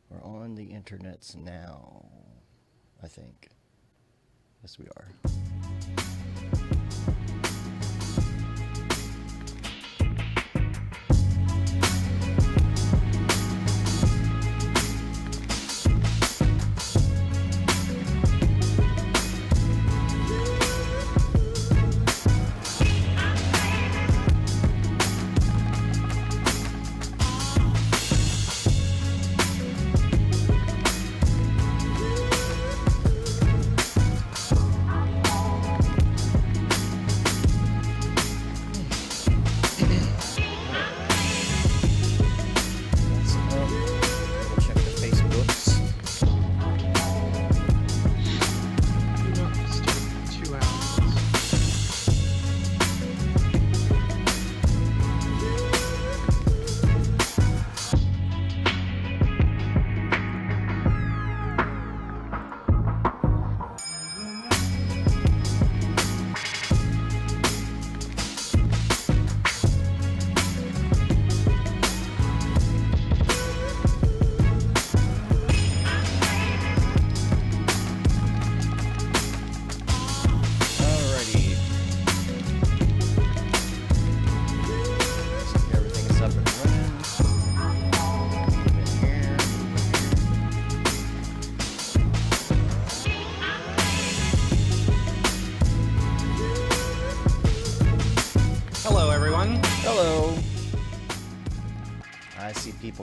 We're on the internets now, I think. Yes, we are.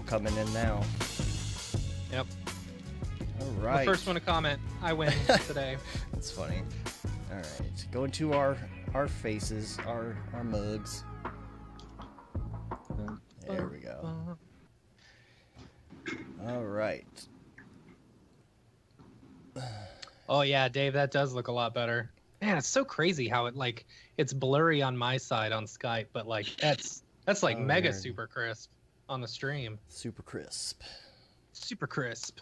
Coming in now. Yep. All right. The first one to comment. I win today. That's funny. All right. Going to our faces, our mugs. There we go. All right. Oh yeah, Dave, that does look a lot better. Man, it's so crazy how it's blurry on my side on Skype, but that's like mega super crisp on the stream. Super crisp. Super crisp.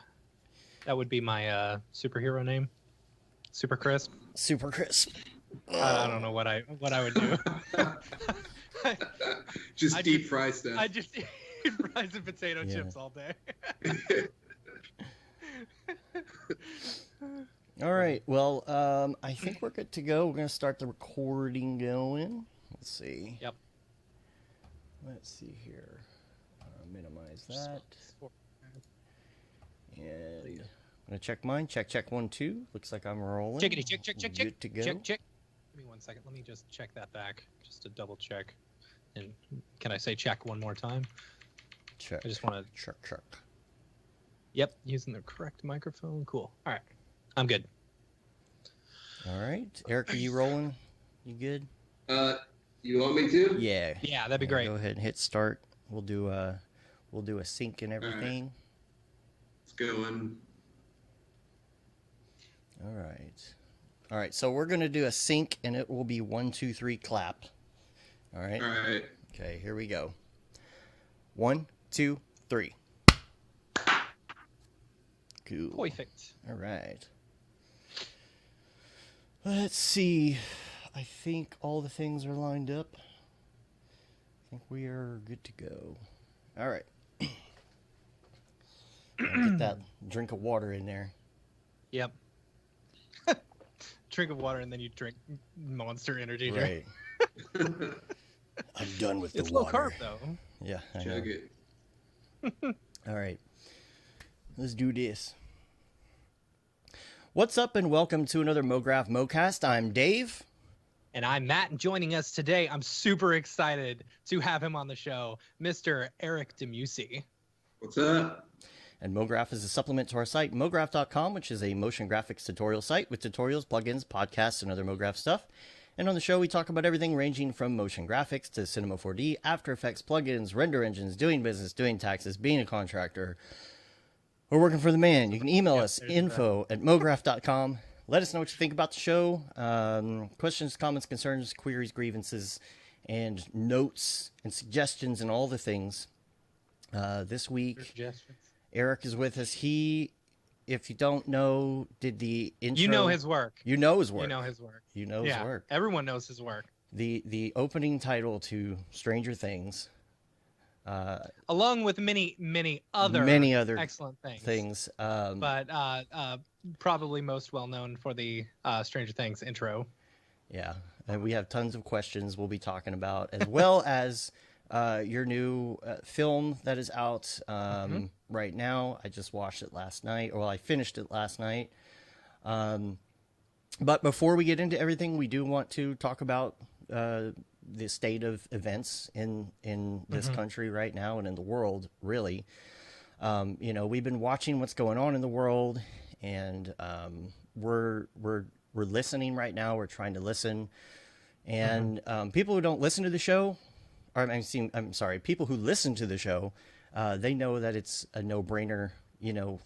That would be my superhero name. Super crisp. Super crisp. I don't know what I would do. Just deep fry stuff. I just eat fries and potato chips all day. All right. Well, I think we're good to go. We're going to start the recording going. Let's see. Yep. Let's see here. Minimize that. And I'm going to check mine. Check 1, 2. Looks like I'm rolling. Check. Good to go. Check. Give me 1 second. Let me just check that back. Just to double check. And can I say check one more time? Check. I just want to check. Yep, using the correct microphone. Cool. All right. I'm good. All right. Eric, are you rolling? You good? You want me to? Yeah. Yeah, that'd be great. Go ahead and hit start. We'll do a sync and everything. Right. It's going. All right. So we're gonna do a sync, and it will be 1, 2, 3, clap. All right. All right. Okay. Here we go. 1, 2, 3. Cool. Perfect. All right. Let's see. I think all the things are lined up. I think we are good to go. All right. Get that drink of water in there. Yep. Drink of water and then you drink Monster Energy drink. Right. I'm done with the it's water. It's low carb though. Yeah. I Chug know. it. All right. Let's do this. What's up and welcome to another Mograph Mocast. I'm Dave. And I'm Matt, and joining us today, I'm super excited to have him on the show, Mr. Eric Demeusy. What's up? And Mograph is a supplement to our site, mograph.com, which is a motion graphics tutorial site with tutorials, plugins, podcasts, and other Mograph stuff. And on the show, we talk about everything ranging from motion graphics to Cinema 4D, After Effects, plugins, render engines, doing business, doing taxes, being a contractor, or working for the man. You can email us, info@mograph.com. Let us know what you think about the show. Questions, comments, concerns, queries, grievances, and notes and suggestions and all the things. This week, Eric is with us. He, if you don't know, did the intro. You know his work. You know his work. You know his work. You know his work. Everyone knows his work. The opening title to Stranger Things Along with many other excellent things. But probably most well known for the Stranger Things intro. Yeah, and we have tons of questions we'll be talking about, as well as your new film that is out right now. I just watched it last night, or well, I finished it last night. But before we get into everything, we do want to talk about the state of events in this country right now and in the world, really. We've been watching what's going on in the world, and we're listening right now. We're trying to listen, and people who don't listen to the show, people who listen to the show, they know that it's a no-brainer.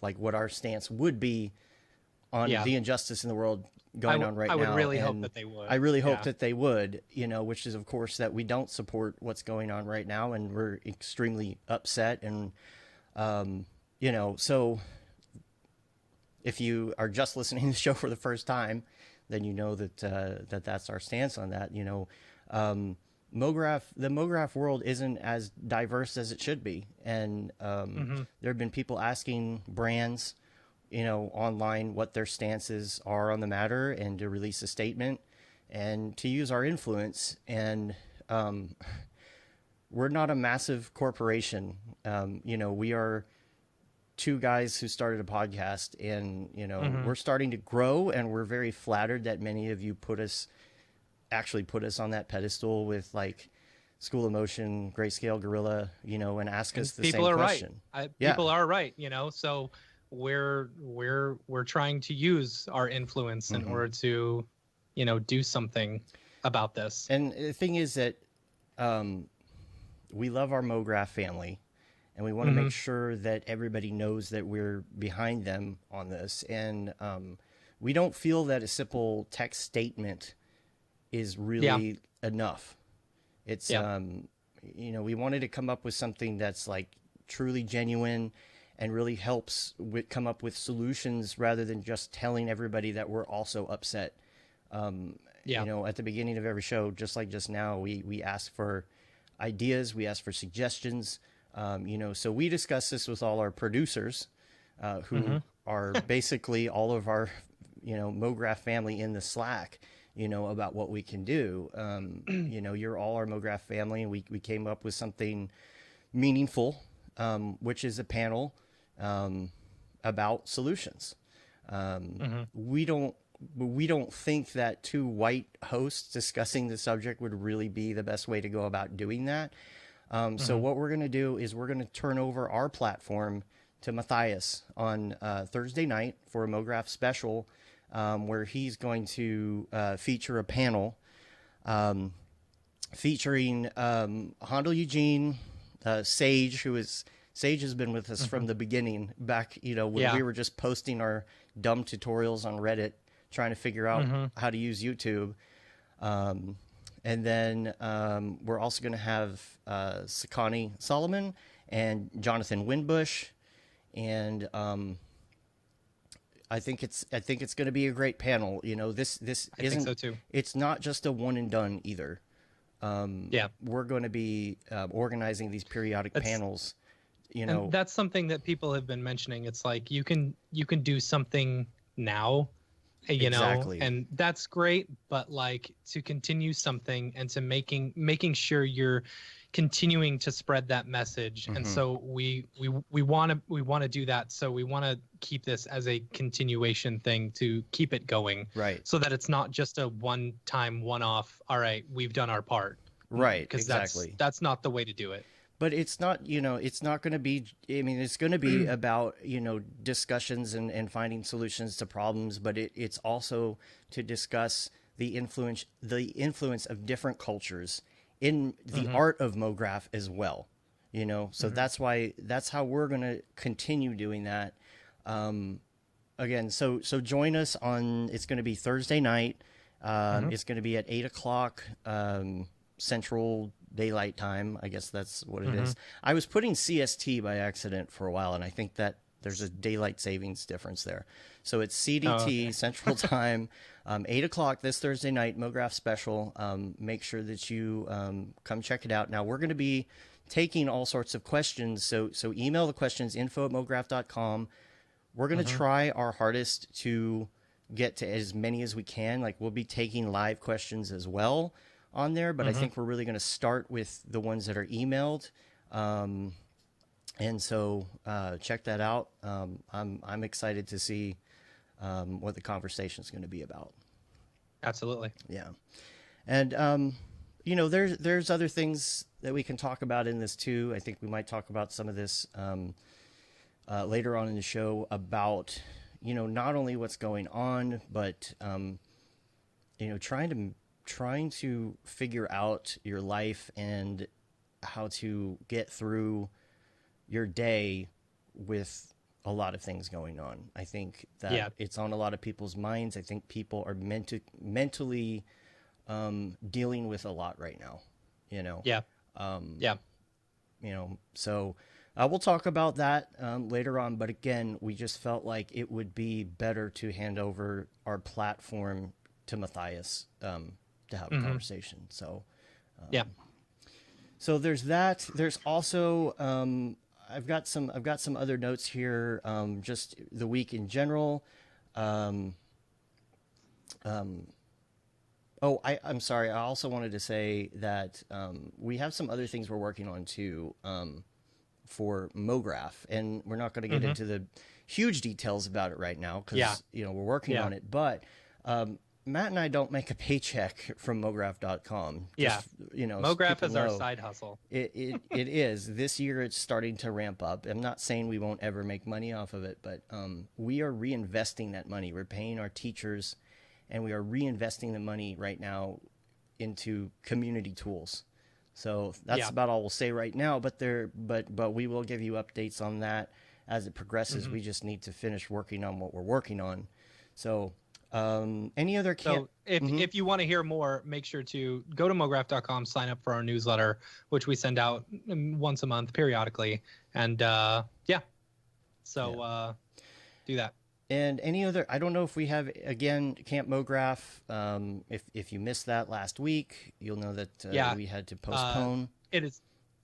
Like what our stance would be on the injustice in the world going on right now. I would really hope that they would. I really hope that they would, which is, of course, that we don't support what's going on right now, and we're extremely upset. And, so if you are just listening to the show for the first time, then you know that that's our stance on that. The Mograph world isn't as diverse as it should be. And there have been people asking brands, online what their stances are on the matter, and to release a statement and to use our influence. And we're not a massive corporation. We are two guys who started a podcast, and, we're starting to grow, and we're very flattered that many of you put us on that pedestal with like School of Motion, Grayscale, Gorilla, and ask us the same question. People are right, so we're trying to use our influence in order to, do something about this. And the thing is that we love our Mograph family, and we want to make sure that everybody knows that we're behind them on this. And we don't feel that a simple text statement is really enough. It's we wanted to come up with something that's like truly genuine and really helps come up with solutions, rather than just telling everybody that we're also upset. At the beginning of every show, just like just now, we ask for ideas, we ask for suggestions. So we discuss this with all our producers, who are basically all of our, Mograph family in the Slack, about what we can do. You're all our Mograph family, and we came up with something meaningful, which is a panel about solutions. We don't think that two white hosts discussing the subject would really be the best way to go about doing that. So what we're going to do is we're going to turn over our platform to Matthias on Thursday night for a Mograph special, where he's going to feature a panel featuring Hondo Eugene, Sage, Sage has been with us from the beginning, back, when we were just posting our dumb tutorials on Reddit, trying to figure out how to use YouTube. And then we're also going to have Sakani Solomon and Jonathan Winbush, and I think it's going to be a great panel. This I think so too. It's not just a one and done either. We're going to be organizing these periodic panels. And that's something that people have been mentioning. It's like you can do something now, Exactly. and that's great, but like to continue something and to making sure you're continuing to spread that message. And so we want to do that. So we want to keep this as a continuation thing to keep it going. Right. So that it's not just a one-time, one-off, all right, we've done our part. Right. Because exactly. that's not the way to do it. But it's not, it's not going to be, it's going to be about, discussions and finding solutions to problems, but it's also to discuss the influence of different cultures in the art of Mograph as well, so that's how we're going to continue doing that. Again, so join us it's going to be Thursday night. It's going to be at 8:00, Central Daylight Time. I guess that's what it is. I was putting CST by accident for a while, and I think that there's a daylight savings difference there. So it's CDT, Central Time, 8:00 this Thursday night, Mograph special. Make sure that you come check it out. Now, we're going to be taking all sorts of questions. So email the questions, info@mograph.com. We're going to try our hardest to get to as many as we can. Like, we'll be taking live questions as well on there, but I think we're really going to start with the ones that are emailed. And so check that out. I'm excited to see what the conversation is going to be about. Absolutely. Yeah. And, you know, there's other things that we can talk about in this too. I think we might talk about some of this later on in the show about, you know, not only what's going on, but, you know, trying to figure out your life and how to get through your day with a lot of things going on. I think that it's on a lot of people's minds. I think people are mentally dealing with a lot right now, you know? Yeah. You know, so we'll talk about that later on. But again, we just felt like it would be better to hand over our platform to Matthias to have a conversation. So, so there's that. There's also, I've got some other notes here. Just the week in general. I'm sorry. I also wanted to say that we have some other things we're working on too for Mograph, and we're not going to get into the huge details about it right now because you know, we're working on it. But Matt and I don't make a paycheck from Mograph.com. Just, you know, Mograph is our side hustle. It is. This year it's starting to ramp up. I'm not saying we won't ever make money off of it, but we are reinvesting that money. We're paying our teachers, and we are reinvesting the money right now into community tools. So that's about all we'll say right now. But we will give you updates on that as it progresses. We just need to finish working on what we're working on. So. Any other So if you want to hear more, make sure to go to mograph.com, sign up for our newsletter, which we send out once a month periodically. And do that. And any other, I don't know if we have, again, Camp Mograph. If you missed that last week, you'll know that we had to postpone.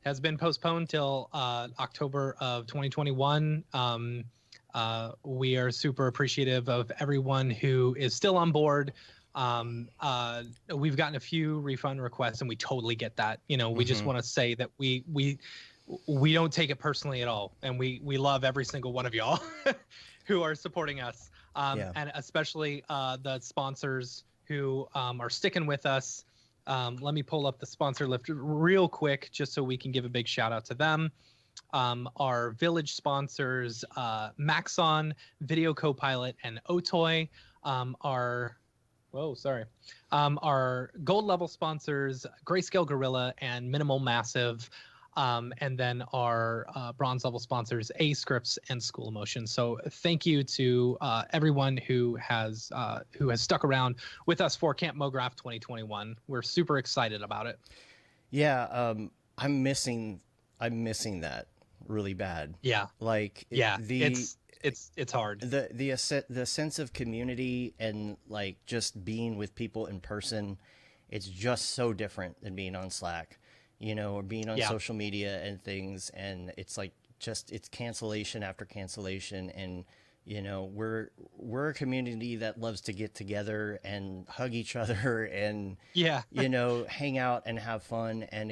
Has been postponed till October of 2021. We are super appreciative of everyone who is still on board. We've gotten a few refund requests, and we totally get that. You know, we just want to say that we don't take it personally at all, and we love every single one of y'all who are supporting us, and especially the sponsors who are sticking with us. Let me pull up the sponsor list real quick, just so we can give a big shout out to them. Our village sponsors, Maxon, Video Copilot, and Otoy. Our gold level sponsors, Grayscale Gorilla and Minimal Massive. And then our bronze level sponsors, A Scripts and School Emotion. So thank you to everyone who has stuck around with us for Camp Mograph 2021. We're super excited about it. Yeah, I'm missing that really bad. Yeah, like it's hard. The sense of community and like just being with people in person, it's just so different than being on Slack, you know, or being on social media and things. And it's like it's cancellation after cancellation. And you know, we're a community that loves to get together and hug each other and you know, hang out and have fun. And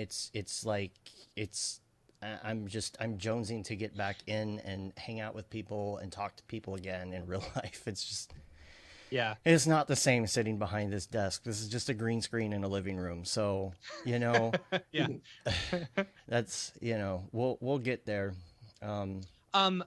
I'm jonesing to get back in and hang out with people and talk to people again in real life. It's just, it's not the same sitting behind this desk. This is just a green screen in a living room. So, you know, that's, you know, we'll get there. But on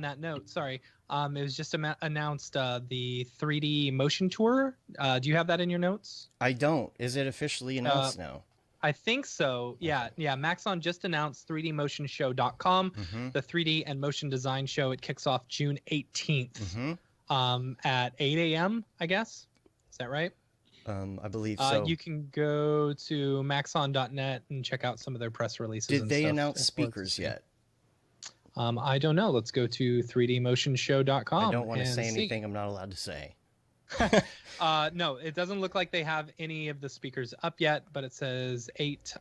that note, sorry, it was just announced the 3D motion tour. Do you have that in your notes? I don't. Is it officially announced now? I think so. Yeah. Maxon just announced 3dmotionshow.com, the 3D and motion design show. It kicks off June 18th at 8 a.m., I guess. Is that right? I believe so. You can go to maxon.net and check out some of their press releases. Did they announce speakers yet? I don't know. Let's go to 3dmotionshow.com. I don't want to say anything I'm not allowed to say. No, it doesn't look like they have any of the speakers up yet, but it says 8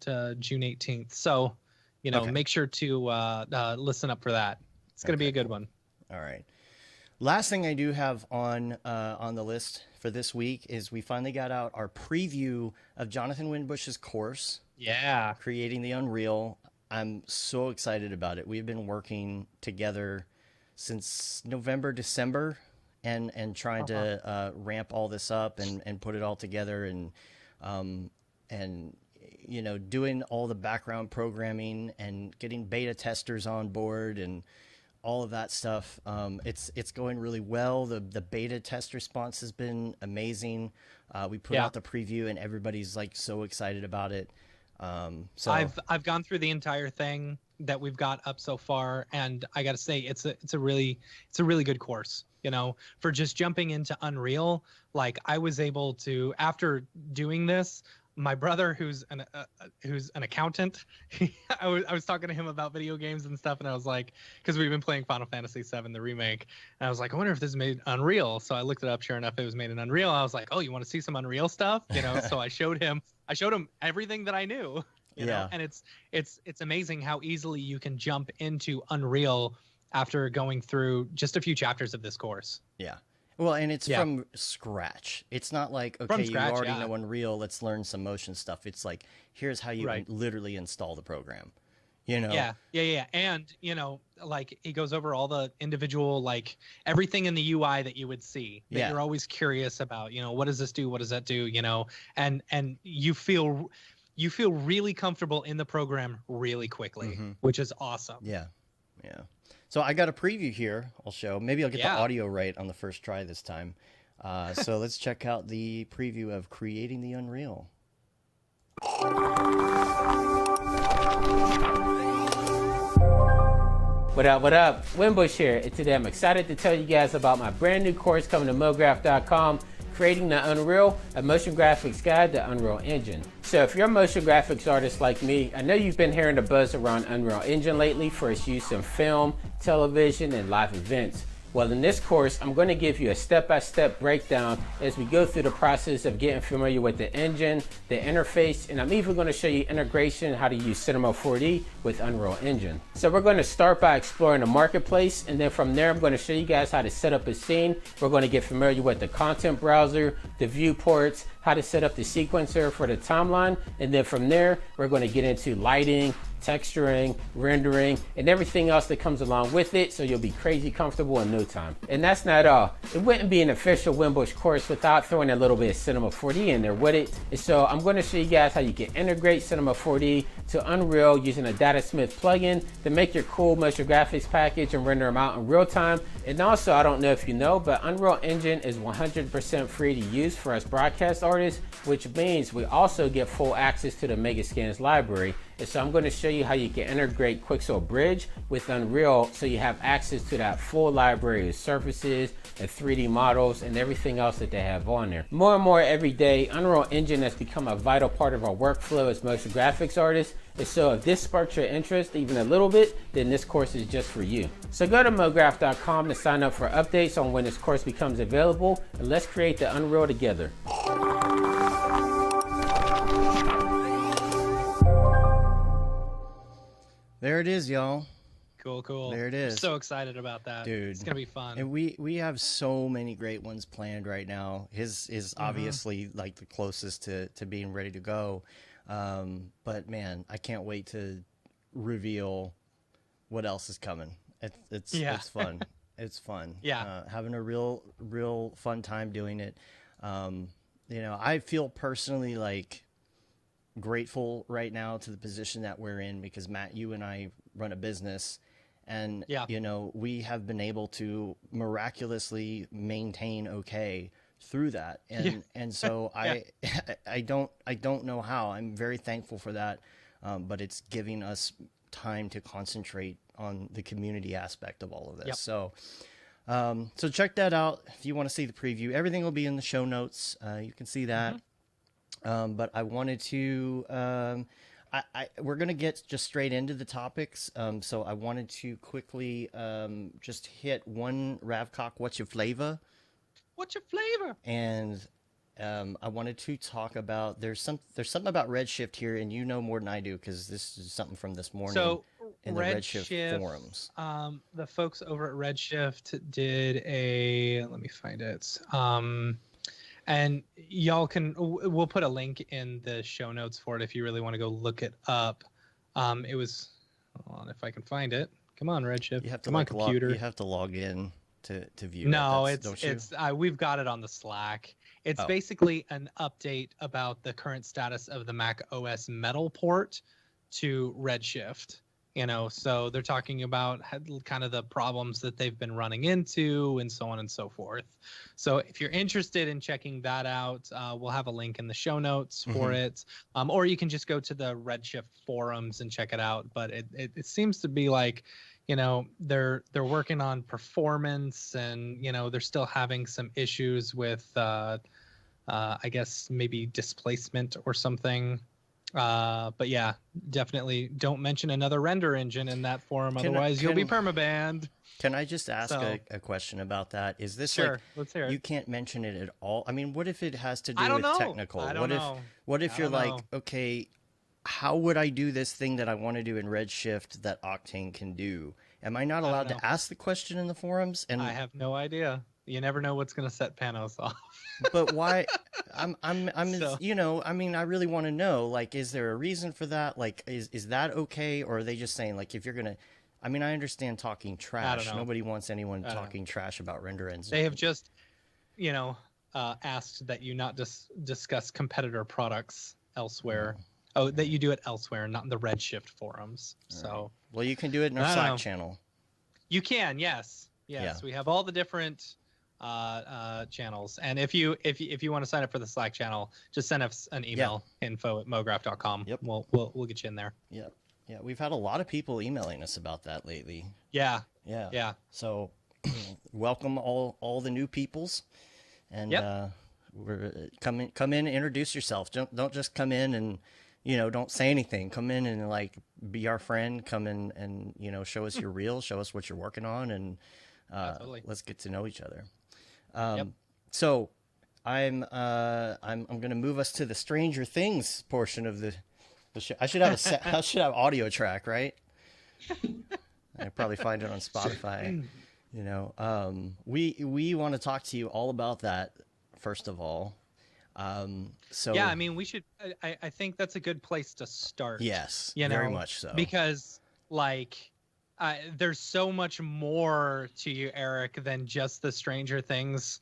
to June 18th. So, Okay. make sure to listen up for that. It's going to be a good one. All right. Last thing I do have on the list for this week is we finally got out our preview of Jonathan Winbush's course. Yeah. Creating the Unreal. I'm so excited about it. We've been working together since November, December, and trying to ramp all this up and put it all together and doing all the background programming and getting beta testers on board and all of that stuff. It's going really well. The beta test response has been amazing. We put out the preview and everybody's like so excited about it. So I've gone through the entire thing that we've got up so far, and I got to say it's a really good course. For just jumping into Unreal, like I was able to, after doing this, my brother, who's an accountant, I was talking to him about video games and stuff, and I was like, because we've been playing Final Fantasy VII, the remake, and I was like, I wonder if this is made Unreal. So I looked it up. Sure enough, it was made in Unreal. I was like, oh, you want to see some Unreal stuff? So I showed him everything that I knew. You know, and it's amazing how easily you can jump into Unreal after going through just a few chapters of this course. Yeah. Well, and it's from scratch. It's not like, okay, you already know Unreal, let's learn some motion stuff. It's like, here's how you literally install the program. Yeah. And, like he goes over all the individual, like everything in the UI that you would see that you're always curious about, what does this do? What does that do? And you feel really comfortable in the program really quickly, which is awesome. Yeah. Yeah. So I got a preview here. I'll show. Maybe I'll get the audio right on the first try this time. So let's check out the preview of Creating the Unreal. What up? Winbush here, and today I'm excited to tell you guys about my brand new course coming to Mograph.com, Creating the Unreal, a motion graphics guide to Unreal Engine. So if you're a motion graphics artist like me, I know you've been hearing the buzz around Unreal Engine lately for its use in film, television, and live events. Well, in this course, I'm going to give you a step-by-step breakdown as we go through the process of getting familiar with the engine, the interface, and I'm even going to show you integration, how to use Cinema 4D with Unreal Engine. So we're going to start by exploring the marketplace, and then from there, I'm going to show you guys how to set up a scene. We're going to get familiar with the content browser, the viewports, how to set up the sequencer for the timeline, and then from there, we're going to get into lighting, texturing, rendering, and everything else that comes along with it, so you'll be crazy comfortable in no time. And that's not all. It wouldn't be an official Winbush course without throwing a little bit of Cinema 4D in there with it. And so I'm going to show you guys how you can integrate Cinema 4D to Unreal using a Datasmith plugin to make your cool motion graphics package and render them out in real time. And also, I don't know if you know, but Unreal Engine is 100% free to use for us broadcast artists, which means we also get full access to the Megascans library. And so I'm going to show you how you can integrate Quixel Bridge with Unreal so you have access to that full library of surfaces and 3D models and everything else that they have on there. More and more every day, Unreal Engine has become a vital part of our workflow as motion graphics artists. And so if this sparks your interest even a little bit, then this course is just for you. So go to Mograph.com to sign up for updates on when this course becomes available, and let's create the Unreal together. There it is, y'all. Cool. There it is. I'm so excited about that, dude. It's gonna be fun. And we have so many great ones planned right now. His is obviously like the closest to being ready to go. But man, I can't wait to reveal what else is coming. It's fun. It's fun. Yeah. Having a real fun time doing it. I feel personally like grateful right now to the position that we're in because Matt, you and I run a business, and we have been able to miraculously maintain okay through that, and so I don't know how. I'm very thankful for that, but it's giving us time to concentrate on the community aspect of all of this. So check that out if you want to see the preview. Everything will be in the show notes. You can see that. But I wanted to, we're going to get just straight into the topics. So I wanted to quickly just hit one Ravcock, what's your flavor? What's your flavor? And I wanted to talk about there's something about Redshift here, and you know more than I do because this is something from this morning So in the Redshift forums. The folks over at Redshift did a, let me find it. And y'all we'll put a link in the show notes for it if you really want to go look it up. It was, hold on if I can find it. Come on, Redshift. You have to Come on, computer. you have to log in to view no, it. it's we've got it on the Slack. It's Oh. basically an update about the current status of the Mac OS Metal port to Redshift. So they're talking about kind of the problems that they've been running into and so on and so forth. So if you're interested in checking that out, we'll have a link in the show notes for it. Or you can just go to the Redshift forums and check it out. But it seems to be like, they're working on performance and, they're still having some issues with, I guess, maybe displacement or something. But yeah, definitely don't mention another render engine in that forum, otherwise you'll be permabanned. Can I just ask a question about that? Is this sure, let's hear it. You can't mention it at all? I mean, what if it has to do I don't with know. technical? I don't know. What if you're like, know. okay, how would I do this thing that I want to do in Redshift that Octane can do? Am I not allowed to ask the question in the forums? And I have no idea. You never know what's going to set Panos off. But why? I'm So- I mean, I really want to know. Like, is there a reason for that? Like, is that okay, or are they just saying like if you're gonna? I mean, I understand talking trash. know. Nobody wants anyone talking trash about render ends. They have just, asked that you not discuss competitor products elsewhere. Oh, that you do it elsewhere, not in the Redshift forums. So Well, you can do it in our I don't Slack know. channel. you can, yes. Yeah. We have all the different channels, and if you want to sign up for the Slack channel, just send us an email, info@mograph.com. Yep. We'll get you in there. Yeah, yeah. We've had a lot of people emailing us about that lately. Yeah. Yeah. So, welcome all the new peoples, and we're come in, introduce yourself. Don't just come in and don't say anything. Come in and like be our friend. Come in and show us your reel, show us what you're working on, and Totally. let's get to know each other. So I'm going to move us to the Stranger Things portion of the show. I should have I should have audio track, right? I probably find it on Spotify. We want to talk to you all about that first of all. So yeah, I mean, we should. I think that's a good place to start. Yes, very much so. Because there's so much more to you, Eric, than just the Stranger Things,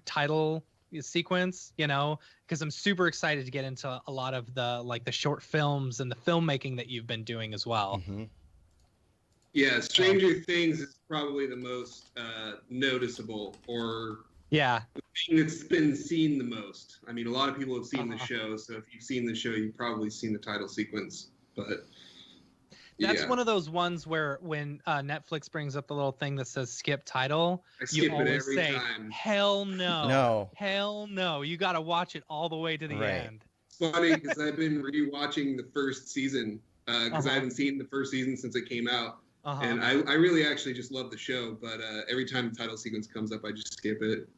title sequence, because I'm super excited to get into a lot of the short films and the filmmaking that you've been doing as well. Mm-hmm. Yeah, Stranger Things is probably the most noticeable, or Yeah. the thing that's been seen the most. I mean, a lot of people have seen the show, so if you've seen the show, you've probably seen the title sequence. But That's one of those ones where when Netflix brings up the little thing that says skip title, I skip you it always every say, time. hell no. No. Hell no. You got to watch it all the way to the Right. end. Funny because I've been rewatching the first season because I haven't seen the first season since it came out. And I really actually just love the show, but every time the title sequence comes up, I just skip it.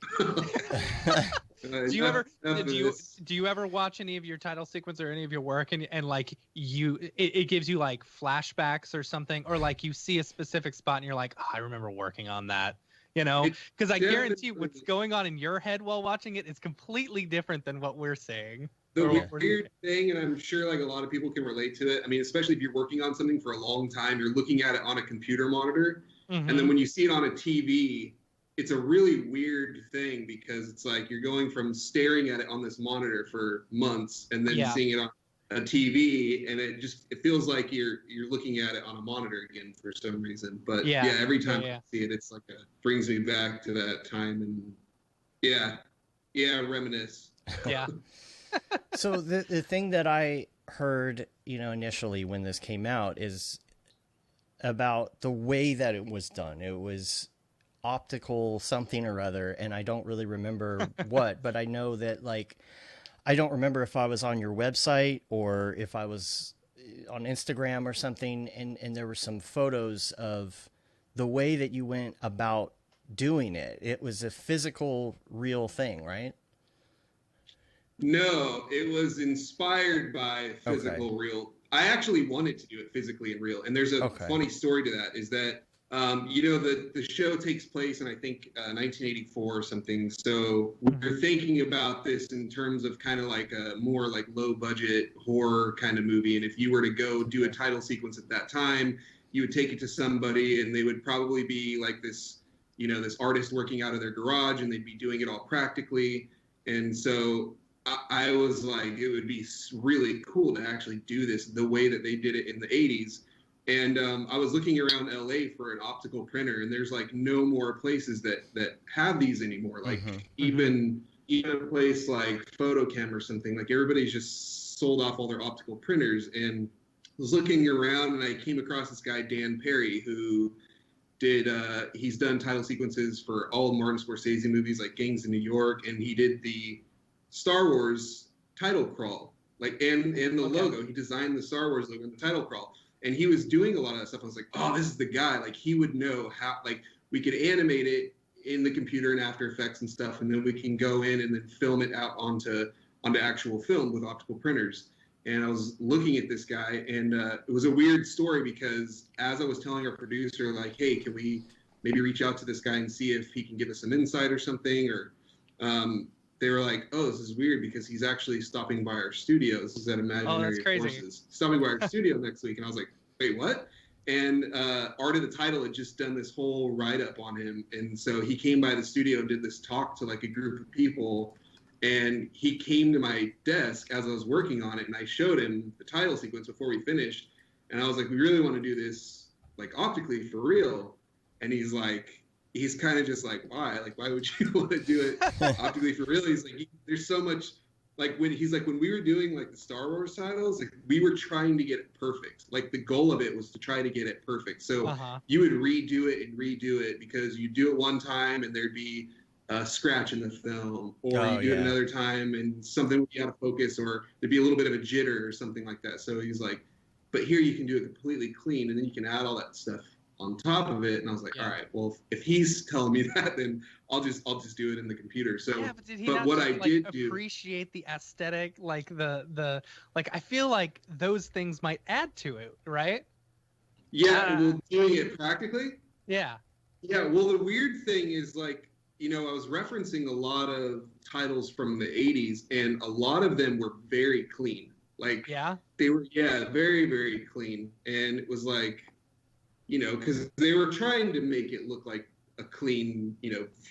Do you ever watch any of your title sequence or any of your work and like it gives you like flashbacks or something, or like you see a specific spot and you're like, oh, I remember working on that, because I guarantee what's going on in your head while watching it is completely different than what we're saying. The weird thing, and I'm sure like a lot of people can relate to it. I mean, especially if you're working on something for a long time, you're looking at it on a computer monitor, and then when you see it on a TV, it's a really weird thing because it's like you're going from staring at it on this monitor for months and then seeing it on a TV, and it feels like you're looking at it on a monitor again for some reason. But every time I see it, it's like brings me back to that time, and reminisce. Yeah. So the thing that I heard, initially when this came out is about the way that it was done. It was optical something or other, and I don't really remember what, but I know that like I don't remember if I was on your website or if I was on Instagram or something, and there were some photos of the way that you went about doing it. It was a physical, real thing, right? No, it was inspired by physical Okay. real. I actually wanted to do it physically and real. And there's a Okay. funny story to that is that, the show takes place in, I think, 1984 or something. So we're thinking about this in terms of kind of like a more like low budget horror kind of movie. And if you were to go do a title sequence at that time, you would take it to somebody and they would probably be like this, this artist working out of their garage, and they'd be doing it all practically. And so I was like, it would be really cool to actually do this the way that they did it in the 80s. And I was looking around LA for an optical printer, and there's like no more places that have these anymore. Like even a place like Photochem or something, like everybody's just sold off all their optical printers. And I was looking around, and I came across this guy, Dan Perry, who he's done title sequences for all of Martin Scorsese movies like Gangs in New York, and he did the Star Wars title crawl, like and the logo. He designed the Star Wars logo and the title crawl. And he was doing a lot of that stuff. I was like, oh, this is the guy. Like, he would know how, like, we could animate it in the computer and After Effects and stuff, and then we can go in and then film it out onto actual film with optical printers. And I was looking at this guy, and it was a weird story because as I was telling our producer, like, hey, can we maybe reach out to this guy and see if he can give us some insight or something? Or they were like, oh, this is weird because he's actually stopping by our studio. This is at Imaginary Forces. Stopping by our studio next week. And I was like, wait, what? And Art of the Title had just done this whole write-up on him. And so he came by the studio and did this talk to like a group of people. And he came to my desk as I was working on it, and I showed him the title sequence before we finished. And I was like, we really want to do this like optically for real. And he's kind of just like, why? Like, why would you want to do it optically for real? He's like, there's so much, like when we were doing like the Star Wars titles, like we were trying to get it perfect. Like the goal of it was to try to get it perfect. So you would redo it because you do it one time and there'd be a scratch in the film, or you do it another time and something would be out of focus, or there'd be a little bit of a jitter or something like that. So he's like, but here you can do it completely clean, and then you can add all that stuff on top of it. And I was like, all right, well, if he's telling me that, then I'll just do it in the computer. So but did he not what just, I did appreciate the aesthetic, like the like, I feel like those things might add to it, right? Well, doing it practically, well, the weird thing is, like, I was referencing a lot of titles from the 80s, and a lot of them were very clean. Like, they were very, very clean. And it was like, because they were trying to make it look like a clean,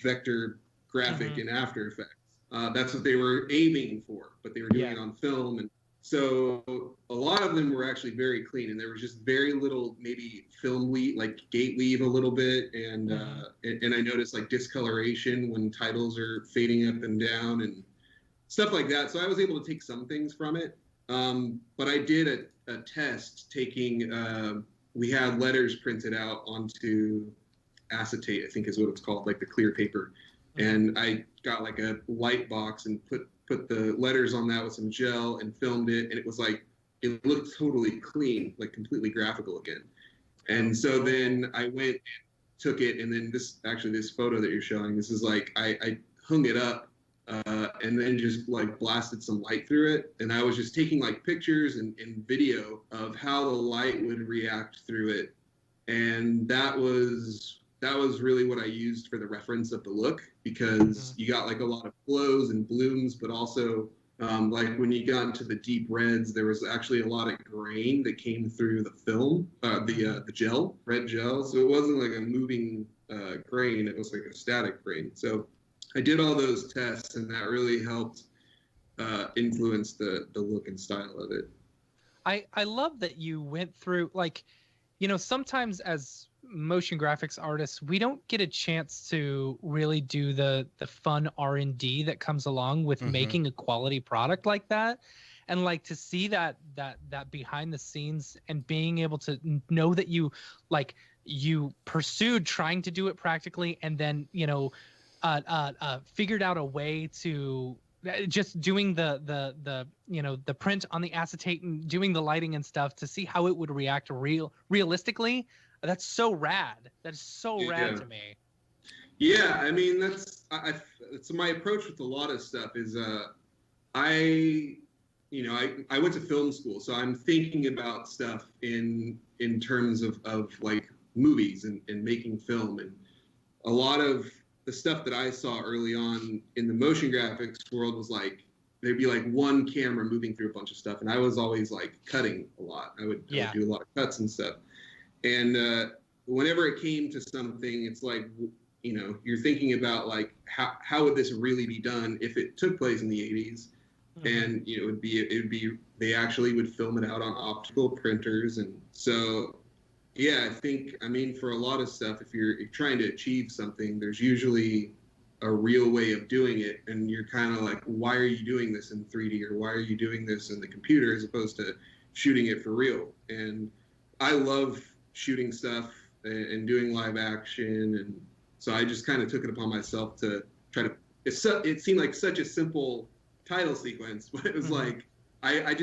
vector graphic in After Effects. That's what they were aiming for, but they were doing it on film. And so a lot of them were actually very clean, and there was just very little, maybe film weave, like gate weave a little bit. And and I noticed like discoloration when titles are fading up and down and stuff like that. So I was able to take some things from it. But I did a test taking, we had letters printed out onto acetate, I think is what it's called, like the clear paper. And I got like a light box and put the letters on that with some gel and filmed it. And it was like, it looked totally clean, like completely graphical again. And so then I went and took it. And then this photo that you're showing, this is like, I hung it up and then just like blasted some light through it. And I was just taking like pictures and video of how the light would react through it. And that was really what I used for the reference of the look, because you got like a lot of glows and blooms, but also like when you got into the deep reds, there was actually a lot of grain that came through the film, the gel, red gel. So it wasn't like a moving grain, it was like a static grain. So I did all those tests, and that really helped influence the look and style of it. I love that you went through, like, sometimes as motion graphics artists, we don't get a chance to really do the fun R&D that comes along with making a quality product like that. And like to see that behind the scenes and being able to know that you pursued trying to do it practically, and then, figured out a way to just doing the print on the acetate and doing the lighting and stuff to see how it would react realistically. That's so rad. That is so rad to me. Yeah, I mean it's my approach with a lot of stuff is I I went to film school, so I'm thinking about stuff in terms of like movies and making film, and a lot of the stuff that I saw early on in the motion graphics world was like there'd be like one camera moving through a bunch of stuff, and I was always like cutting a lot. I would do a lot of cuts and stuff, and whenever it came to something, it's like you're thinking about like how would this really be done if it took place in the 80s. And it would be they actually would film it out on optical printers, and so yeah, I mean for a lot of stuff, if you're trying to achieve something, there's usually a real way of doing it, and you're kind of like, why are you doing this in 3D, or why are you doing this in the computer as opposed to shooting it for real? And I love shooting stuff and doing live action, and so I just kind of took it upon myself to try to. It seemed like such a simple title sequence, but it was like I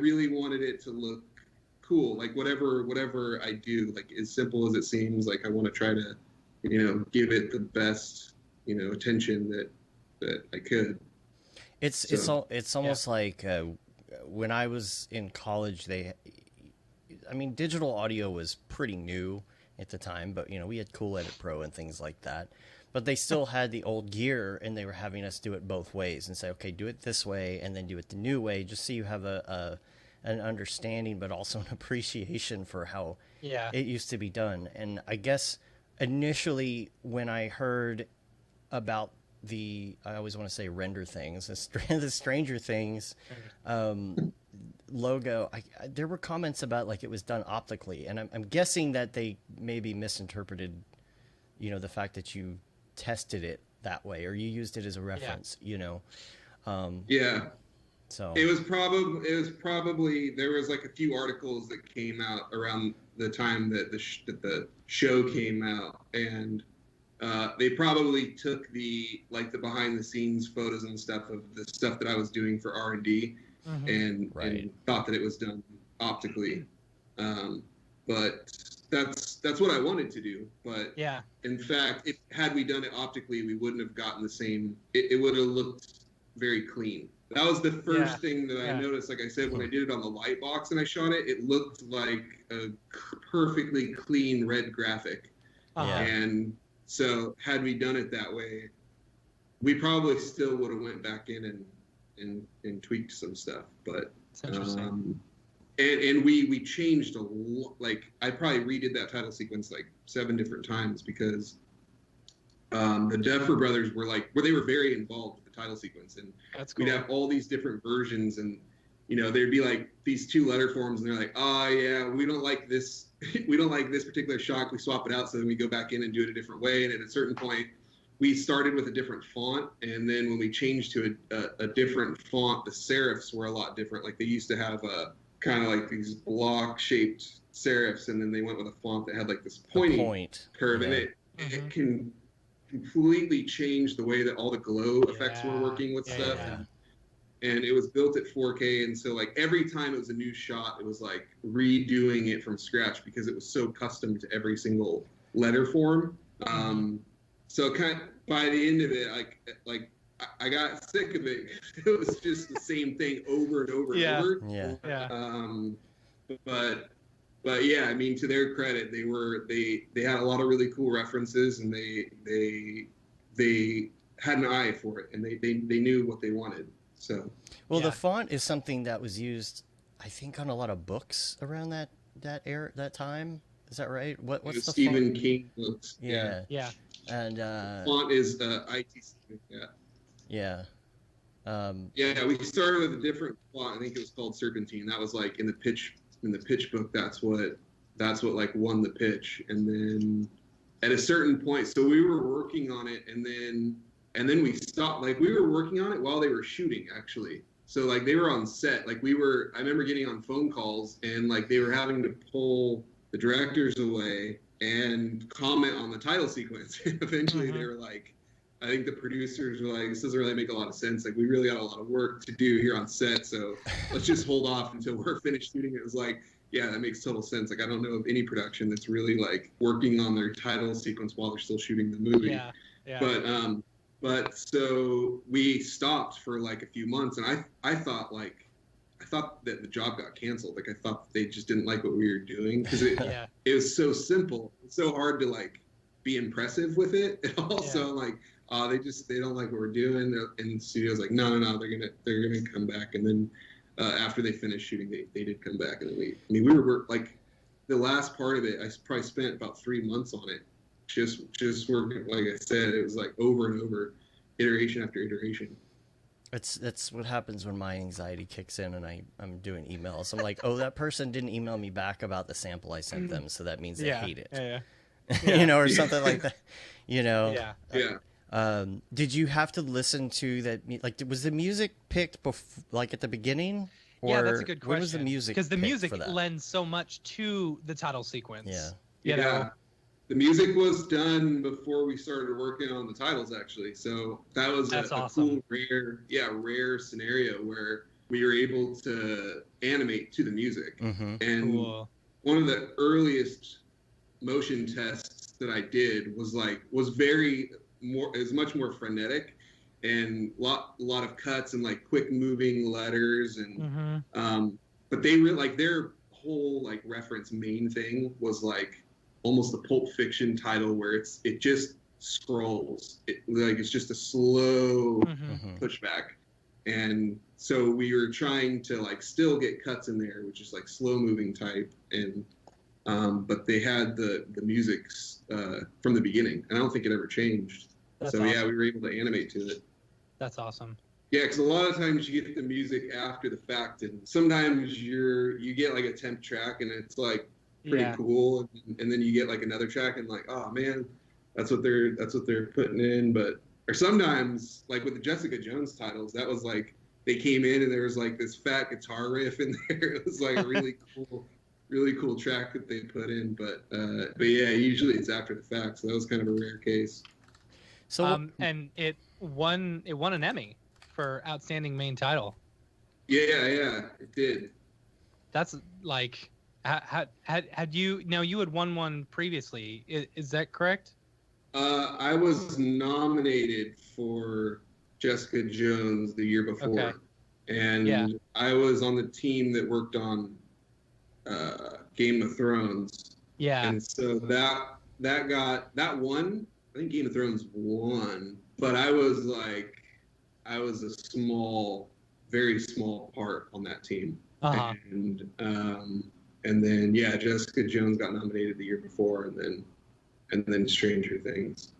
really wanted it to look cool. Like whatever I do, like as simple as it seems, like I want to try to give it the best attention that I could. It's almost like when I was in college, digital audio was pretty new at the time, but we had Cool Edit Pro and things like that. But they still had the old gear, and they were having us do it both ways and say, okay, do it this way and then do it the new way, just so you have an understanding, but also an appreciation for how it used to be done. And I guess initially when I heard about I always want to say Render Things, the Stranger Things logo, there were comments about like it was done optically, and I'm guessing that they maybe misinterpreted, the fact that you tested it that way or you used it as a reference. So it was probably there was like a few articles that came out around the time that the show came out, and they probably took the behind the scenes photos and stuff of the stuff that I was doing for R&D and thought that it was done optically, but that's what I wanted to do. But in fact, had we done it optically, we wouldn't have gotten the same. It would have looked very clean. That was the first thing that I noticed. Like I said, when I did it on the light box and I shot it, it looked like a perfectly clean red graphic. And so had we done it that way, we probably still would have went back in and tweaked some stuff. But it's interesting. And we changed a lot. Like I probably redid that title sequence like 7 different times because the Duffer brothers were they were very involved with the title sequence, and that's cool. We'd have all these different versions, and there'd be like these 2 letter forms, and they're like, oh yeah, we don't like this, we don't like this particular shot. We swap it out, so then we go back in and do it a different way. And at a certain point, we started with a different font, and then when we changed to a different font, the serifs were a lot different. Like they used to have a kind of like these block-shaped serifs, and then they went with a font that had like this pointy curve, and it can completely change the way that all the glow effects were working with stuff. And it was built at 4K, and so like every time it was a new shot, it was like redoing it from scratch because it was so custom to every single letter form. So kind of by the end of it, like I got sick of it. It was just the same thing over and over and over. But yeah, I mean, to their credit, they had a lot of really cool references, and they had an eye for it, and they knew what they wanted. So the font is something that was used, I think, on a lot of books around that time. Is that right? What's the Stephen font? King books? Yeah. And font is ITC. We started with a different font. I think it was called Serpentine. That was like in the pitch book. That's what like won the pitch. And then at a certain point, so we were working on it, and then we stopped. Like we were working on it while they were shooting, actually. So like they were on set. Like I remember getting on phone calls, and like they were having to pull the directors away and comment on the title sequence. Eventually they were like, I think the producers were like, this doesn't really make a lot of sense. Like we really got a lot of work to do here on set, so let's just hold off until we're finished shooting. It was like, yeah, that makes total sense. Like, I don't know of any production that's really like working on their title sequence while they're still shooting the movie. Yeah. But so we stopped for like a few months, and I thought that the job got canceled. Like, I thought they just didn't like what we were doing because it was so simple. It's so hard to like be impressive with it. And also like, they don't like what we're doing. And the studio's like, no, they're gonna come back. And then after they finished shooting, they did come back. And then we were like, the last part of it, I probably spent about 3 months on it. Just working, like I said, it was like over and over, iteration after iteration. That's what happens when my anxiety kicks in and I'm doing emails. I'm like, oh, that person didn't email me back about the sample I sent them, so that means they hate it. You know, or something like that. You know. Did you have to listen to that? Like, was the music picked like at the beginning? Or that's a good question. when was the music? Because the music lends so much to the title sequence. Yeah. You know? The music was done before we started working on the titles, actually. So that was a awesome. Cool, rare scenario where we were able to animate to the music. Mm-hmm. And one of the earliest motion tests that I did was much more frenetic and lot of cuts and like quick moving letters and but they really like their whole like reference main thing was like almost a Pulp Fiction title where it just scrolls. It's just a slow pushback. And so we were trying to like still get cuts in there, which is like slow moving type. And but they had the music from the beginning, and I don't think it ever changed. That's so awesome. Yeah, we were able to animate to it. That's awesome. Yeah, because a lot of times you get the music after the fact, and sometimes you get like a temp track, and it's like pretty cool, and then you get like another track, and like, oh man, that's what they're putting in. Or sometimes, like with the Jessica Jones titles, that was like they came in and there was like this fat guitar riff in there. It was like a really cool track that they put in. But yeah, usually it's after the fact, so that was kind of a rare case. So and it won an Emmy for outstanding main title. Yeah, it did. That's like, had you had won one previously? Is that correct? I was nominated for Jessica Jones the year before, and I was on the team that worked on Game of Thrones. Yeah, and so that won. I think Game of Thrones won, but I was a very small part on that team. And then Jessica Jones got nominated the year before, and then Stranger Things.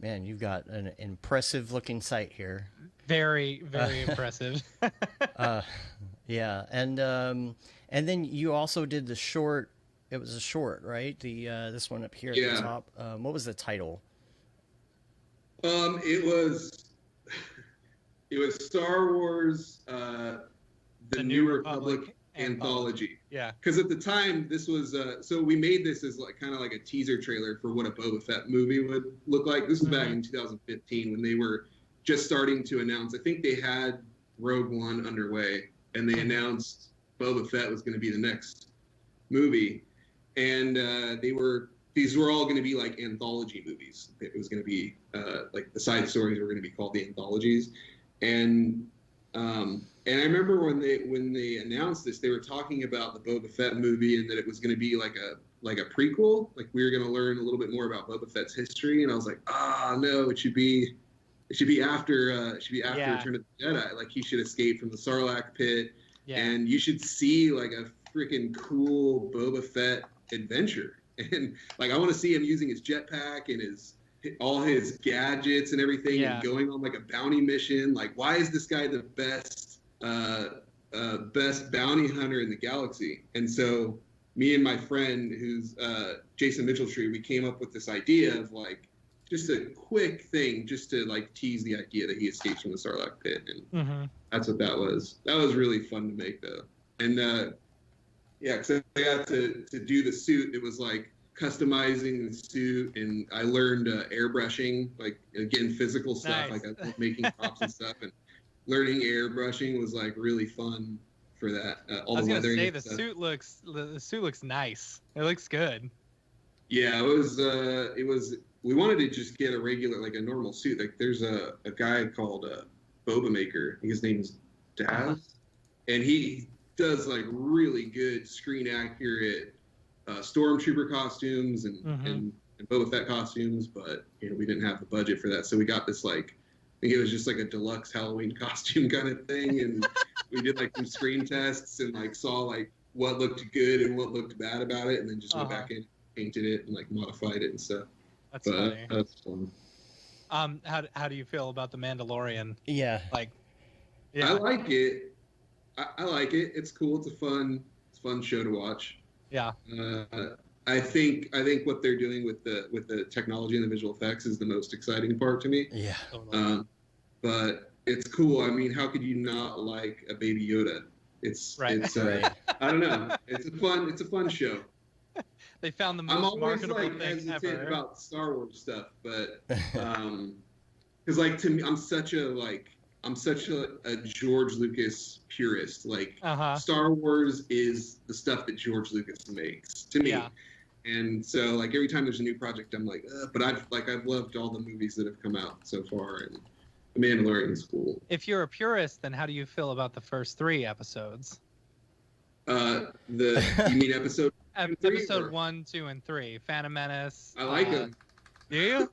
Man, you've got an impressive looking site here. Very, very impressive. Yeah, and then you also did the short. It was a short, right? The this one up here at the top. What was the title? It was Star Wars, the New Republic anthology. Yeah. Because at the time, this was so we made this as like kind of like a teaser trailer for what a Boba Fett movie would look like. This was back in 2015 when they were just starting to announce. I think they had Rogue One underway, and they announced Boba Fett was going to be the next movie. And these were all going to be like anthology movies. It was going to be like the side stories were going to be called the anthologies. And I remember when they announced this, they were talking about the Boba Fett movie and that it was going to be like a prequel. Like we were going to learn a little bit more about Boba Fett's history. And I was like, no, it should be after Return of the Jedi. Like he should escape from the Sarlacc pit, and you should see like a freaking cool Boba Fett adventure. And like I want to see him using his jetpack and all his gadgets and everything, and going on like a bounty mission. Like, why is this guy the best bounty hunter in the galaxy? And so me and my friend, who's Jason Mitchelltree, we came up with this idea of like just a quick thing just to like tease the idea that he escapes from the Sarlacc pit. And that's what that was. That was really fun to make though. And because I got to do the suit. It was like customizing the suit, and I learned airbrushing, like again physical stuff. Nice. Like I was making props and stuff, and learning airbrushing was like really fun for that. All I was the gonna weathering say and the stuff. suit looks nice. It looks good. Yeah, it was. We wanted to just get a regular, like a normal suit. Like there's a guy called Boba Maker. I think his name's Daz, and he does like really good screen accurate stormtrooper costumes and Boba Fett costumes. But we didn't have the budget for that, so we got this like, I think it was just like a deluxe Halloween costume kind of thing, and we did like some screen tests and like saw like what looked good and what looked bad about it, and then just went back in, painted it, and like modified it and stuff. That's funny. That's fun. How do you feel about the Mandalorian? Yeah. Like, I like it. I like it. It's cool. It's a fun show to watch. Yeah. I think what they're doing with the technology and the visual effects is the most exciting part to me. Yeah. But it's cool. I mean, how could you not like a Baby Yoda? It's right. I don't know. It's a fun show. They found the most I'm always marketable like thing hesitant ever. about Star Wars stuff, but because like to me, I'm such a George Lucas purist. Like Star Wars is the stuff that George Lucas makes to me. Yeah. And so like every time there's a new project, I'm like, but I've loved all the movies that have come out so far, and The Mandalorian is cool. If you're a purist, then how do you feel about the first 3 episodes? You mean episode? Episode 1, 2, and 3. Phantom Menace. I like them. Do you?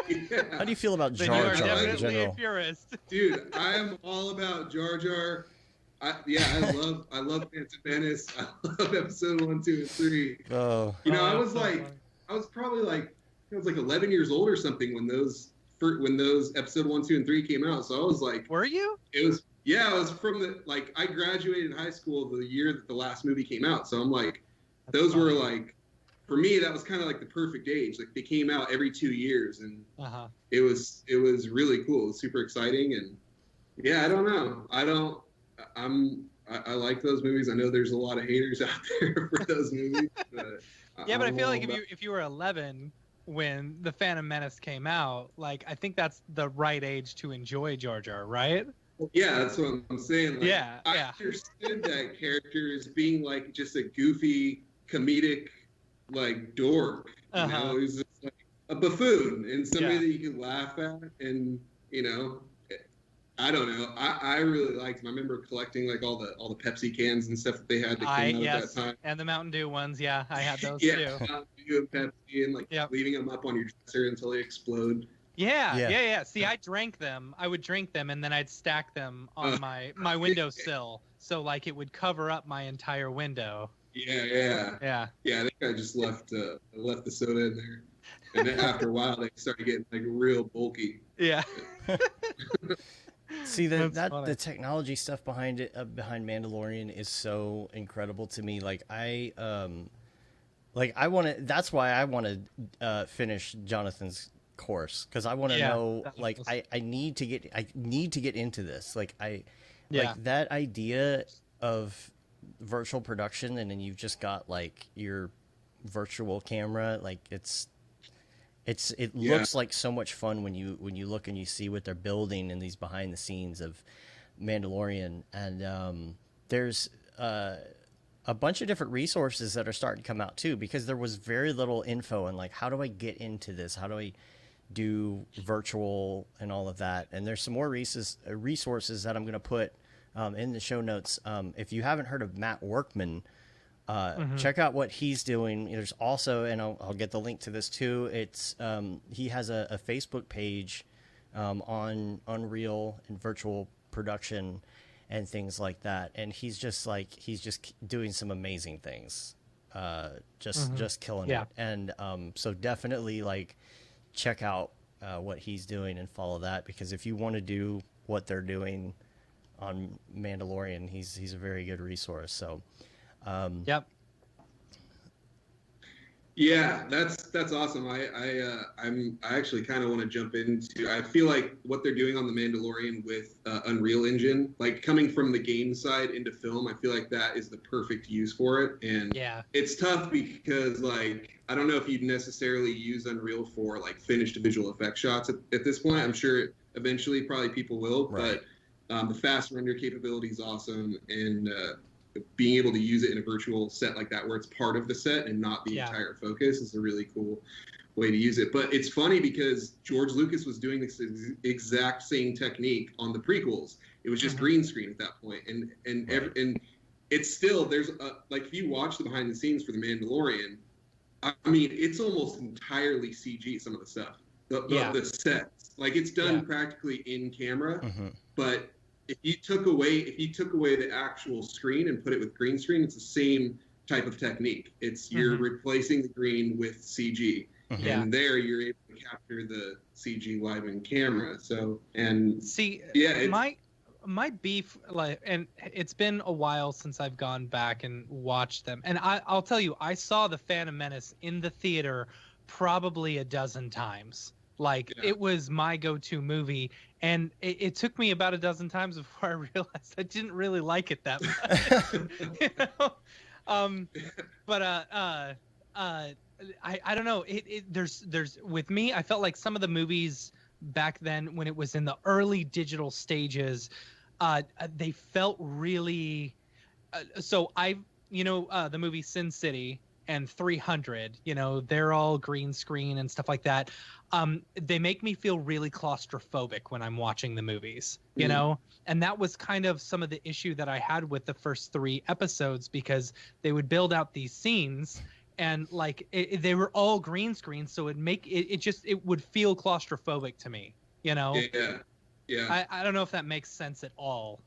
Yeah. How do you feel about Then Jar you are Jar in definitely a general? purist. Dude, I am all about Jar Jar. I love Phantom Menace. I love episode 1, 2, and 3. Oh. I was probably like, I was like 11 years old or something when those episode 1, 2, and 3 came out. So I was like, were you? It was from I graduated high school the year that the last movie came out. So I'm like, those were like, for me, that was kind of like the perfect age. Like they came out every 2 years, and it was really cool. It was super exciting, and yeah, I don't know. I like those movies. I know there's a lot of haters out there for those movies. But but I feel like if you were 11 when the Phantom Menace came out, like I think that's the right age to enjoy Jar Jar, right? Yeah, that's what I'm saying. Like, I understood that character as being like just a goofy, comedic, like dork. You know, he's just like a buffoon and somebody that you can laugh at, and I don't know. I really liked him. I remember collecting like all the Pepsi cans and stuff that they had that came out at that time. And the Mountain Dew ones. Yeah, I had those yeah, too. Mountain Dew and Pepsi, and like leaving them up on your dresser until they explode. Yeah. See, I drank them. I would drink them, and then I'd stack them on my windowsill, so like it would cover up my entire window. Yeah. I think I just left the soda in there, and then after a while they started getting like real bulky. Yeah. See the technology stuff behind behind Mandalorian is so incredible to me. Like I want to. That's why I want to finish Jonathan's course, because I want to know. Like I need to get into this. Like like that idea of virtual production, and then you've just got like your virtual camera. Like it looks like so much fun when you look and you see what they're building in these behind the scenes of Mandalorian. And there's a bunch of different resources that are starting to come out too, because there was very little info on like, how do I get into this? How do I do virtual and all of that? And there's some more resources that I'm going to put in the show notes. If you haven't heard of Matt Workman, check out what he's doing. There's also, and I'll get the link to this too. It's he has a Facebook page on Unreal and virtual production and things like that. And he's just doing some amazing things, just killing it. And so definitely like check out what he's doing and follow that, because if you want to do what they're doing on Mandalorian, he's a very good resource. So. Yeah, that's awesome. I actually kind of want to jump into. I feel like what they're doing on the Mandalorian with Unreal Engine, like coming from the game side into film, I feel like that is the perfect use for it. And it's tough because like I don't know if you'd necessarily use Unreal for like finished visual effect shots at this point. I'm sure eventually probably people will, but The fast render capability is awesome, and being able to use it in a virtual set like that, where it's part of the set and not the entire focus, is a really cool way to use it. But it's funny because George Lucas was doing this exact same technique on the prequels. It was just green screen at that point, and it's still, there's like, if you watch the behind the scenes for The Mandalorian, I mean, it's almost entirely CG, some of the stuff, the sets, like, it's done practically in camera. But if you took away the actual screen and put it with green screen, it's the same type of technique. It's you're replacing the green with CG. And there you're able to capture the CG live in camera. So, and see, my beef, like, and it's been a while since I've gone back and watched them. And I'll tell you, I saw The Phantom Menace in the theater probably a dozen times. Like, it was my go-to movie, and it took me about a dozen times before I realized I didn't really like it that much. You know? But I don't know. There's with me, I felt like some of the movies back then, when it was in the early digital stages, they felt really. So the movie Sin City and 300, they're all green screen and stuff like that. They make me feel really claustrophobic when I'm watching the movies, you know? And that was kind of some of the issue that I had with the first 3 episodes, because they would build out these scenes and like they were all green screen. So it would feel claustrophobic to me, Yeah. I don't know if that makes sense at all.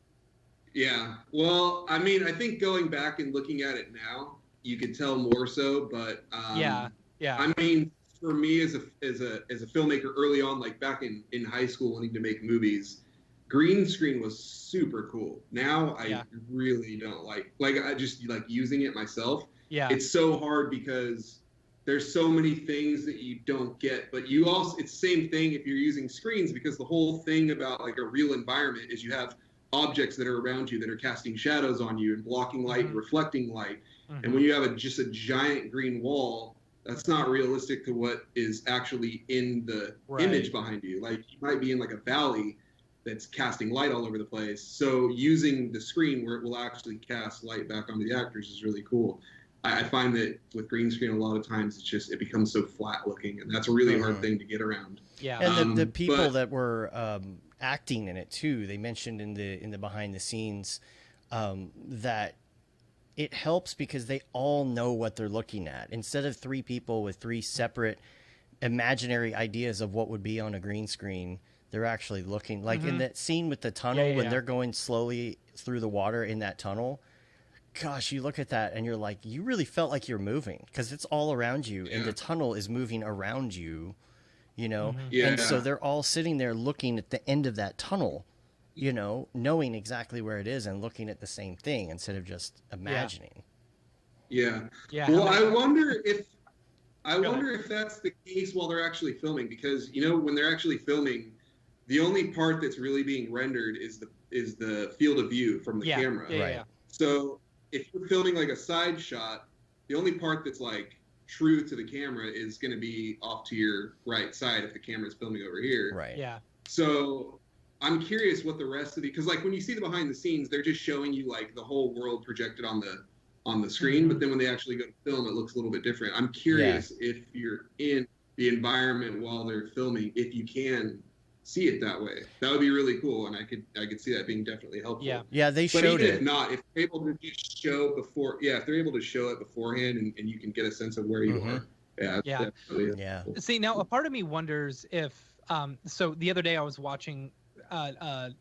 Yeah. Well, I mean, I think going back and looking at it now, you could tell more so, but yeah. I mean, for me as a filmmaker early on, like back in high school wanting to make movies, green screen was super cool. Now I really don't like I just like using it myself. Yeah. It's so hard because there's so many things that you don't get, but you also, it's the same thing if you're using screens, because the whole thing about like a real environment is you have objects that are around you that are casting shadows on you and blocking light and reflecting light. And when you have just a giant green wall, that's not realistic to what is actually in the image behind you. Like, you might be in like a valley that's casting light all over the place. So using the screen where it will actually cast light back onto the actors is really cool. I find that with green screen, a lot of times it becomes so flat looking, and that's a really hard thing to get around. Yeah. And the people that were acting in it too, they mentioned in the behind the scenes that it helps because they all know what they're looking at. Instead of 3 people with 3 separate imaginary ideas of what would be on a green screen, they're actually looking, like in that scene with the tunnel when they're going slowly through the water in that tunnel. Gosh, you look at that and you're like, you really felt like you're moving because it's all around you and the tunnel is moving around you, And so they're all sitting there looking at the end of that tunnel, knowing exactly where it is and looking at the same thing instead of just imagining. Yeah. Well, I wonder if that's the case while they're actually filming, because when they're actually filming, the only part that's really being rendered is the field of view from the camera. Right. So if you're filming like a side shot, the only part that's like true to the camera is going to be off to your right side if the camera's filming over here. Right. Yeah. So I'm curious what the rest of because like when you see the behind the scenes, they're just showing you like the whole world projected on the screen, but then when they actually go to film, it looks a little bit different. I'm curious if you're in the environment while they're filming, if you can see it that way. That would be really cool, and I could see that being definitely helpful. Yeah, they but showed even it. If not, if they're able to just show if they're able to show it beforehand and you can get a sense of where you are. Yeah. See, now a part of me wonders if so the other day I was watching a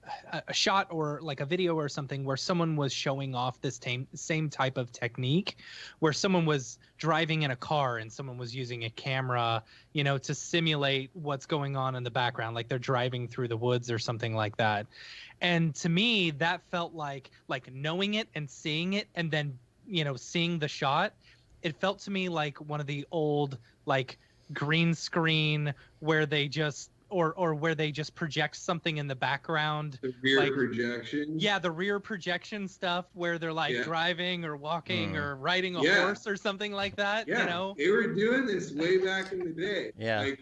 shot or like a video or something where someone was showing off this same type of technique, where someone was driving in a car and someone was using a camera, to simulate what's going on in the background, like they're driving through the woods or something like that. And to me, that felt like knowing it and seeing it and then, seeing the shot. It felt to me like one of the old like green screen where they just or where they just project something in the background. The rear projection. Yeah, the rear projection stuff where they're like driving or walking or riding a horse or something like that. Yeah, they were doing this way back in the day. Yeah. Like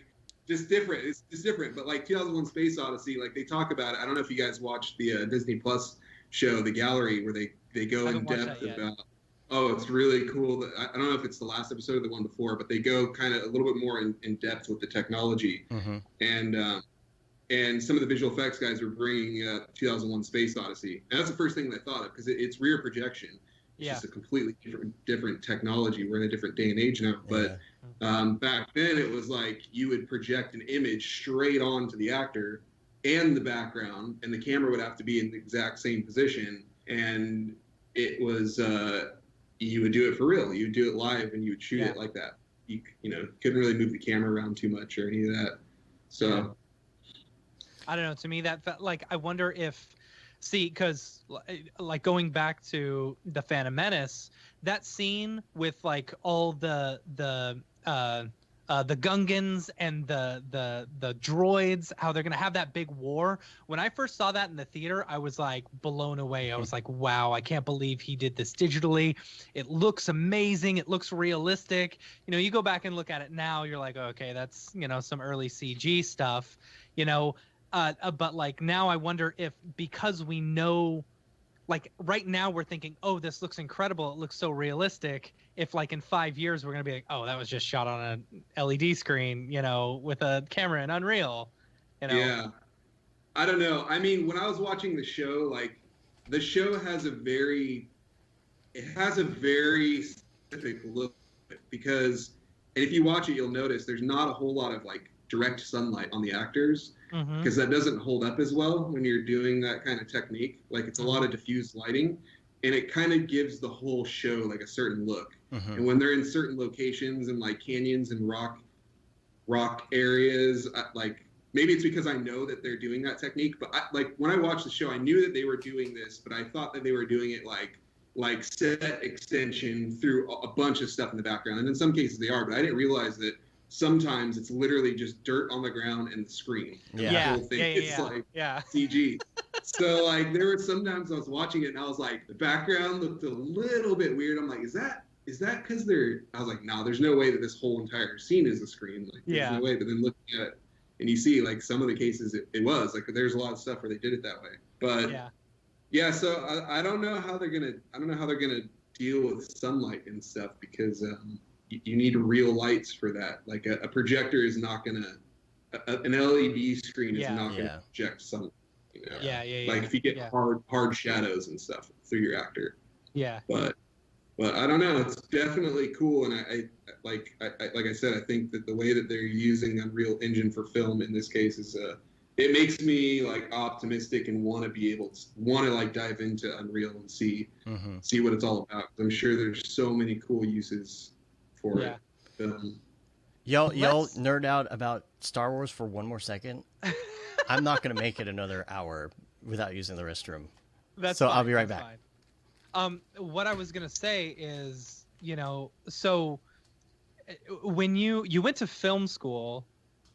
just different. It's just different. But like 2001: Space Odyssey, like they talk about it. I don't know if you guys watched the Disney Plus show, The Gallery, where they go in depth about. Oh, it's really cool. I don't know if it's the last episode or the one before, but they go kind of a little bit more in depth with the technology, and some of the visual effects guys were bringing up 2001: Space Odyssey, and that's the first thing they thought of because it's rear projection. It's just a completely different technology. We're in a different day and age now, but back then it was like you would project an image straight onto the actor and the background, and the camera would have to be in the exact same position, and it was you would do it for real. You would do it live, and you would shoot it like that. You couldn't really move the camera around too much or any of that. So I don't know. To me, that felt like, I wonder if, because like going back to the Phantom Menace, that scene with like all the Gungans and the droids, how they're gonna have that big war. When I first saw that in the theater, I was like blown away. I was like, wow, I can't believe he did this digitally. It looks amazing. It looks realistic. You go back and look at it now, you're like, okay, that's some early CG stuff. But like now I wonder if, because we know, like right now we're thinking, oh, this looks incredible, it looks so realistic, if like in 5 years we're gonna be like, oh, that was just shot on an LED screen, with a camera in Unreal. Yeah, I don't know. I mean, when I was watching the show, like the show has a very specific look, because, and if you watch it, you'll notice there's not a whole lot of like direct sunlight on the actors, because that doesn't hold up as well when you're doing that kind of technique. Like it's a lot of diffused lighting, and it kind of gives the whole show like a certain look. And when they're in certain locations and like canyons and rock areas, like maybe it's because I know that they're doing that technique, but like when I watched the show, I knew that they were doing this, but I thought that they were doing it like set extension through a bunch of stuff in the background. And in some cases they are, but I didn't realize that sometimes it's literally just dirt on the ground and the screen. The whole thing is like CG. So like there were sometimes I was watching it and I was like, the background looked a little bit weird. I'm like, is that because I was like, no, there's no way that this whole entire scene is a screen. Like there's no way. But then looking at it and you see like some of the cases it was like, there's a lot of stuff where they did it that way. But so I don't know how they're gonna deal with sunlight and stuff, because you need real lights for that. Like a projector is not gonna, an LED screen is not gonna project sunlight. Like if you get hard shadows and stuff through your actor. But I don't know. It's definitely cool, and I like I said, I think that the way that they're using Unreal Engine for film in this case is it makes me like optimistic and want to like dive into Unreal and see what it's all about. I'm sure there's so many cool uses for it. Y'all nerd out about Star Wars for one more second. I'm not gonna make it another hour without using the restroom. I'll be right back. What I was gonna say is, so when you went to film school,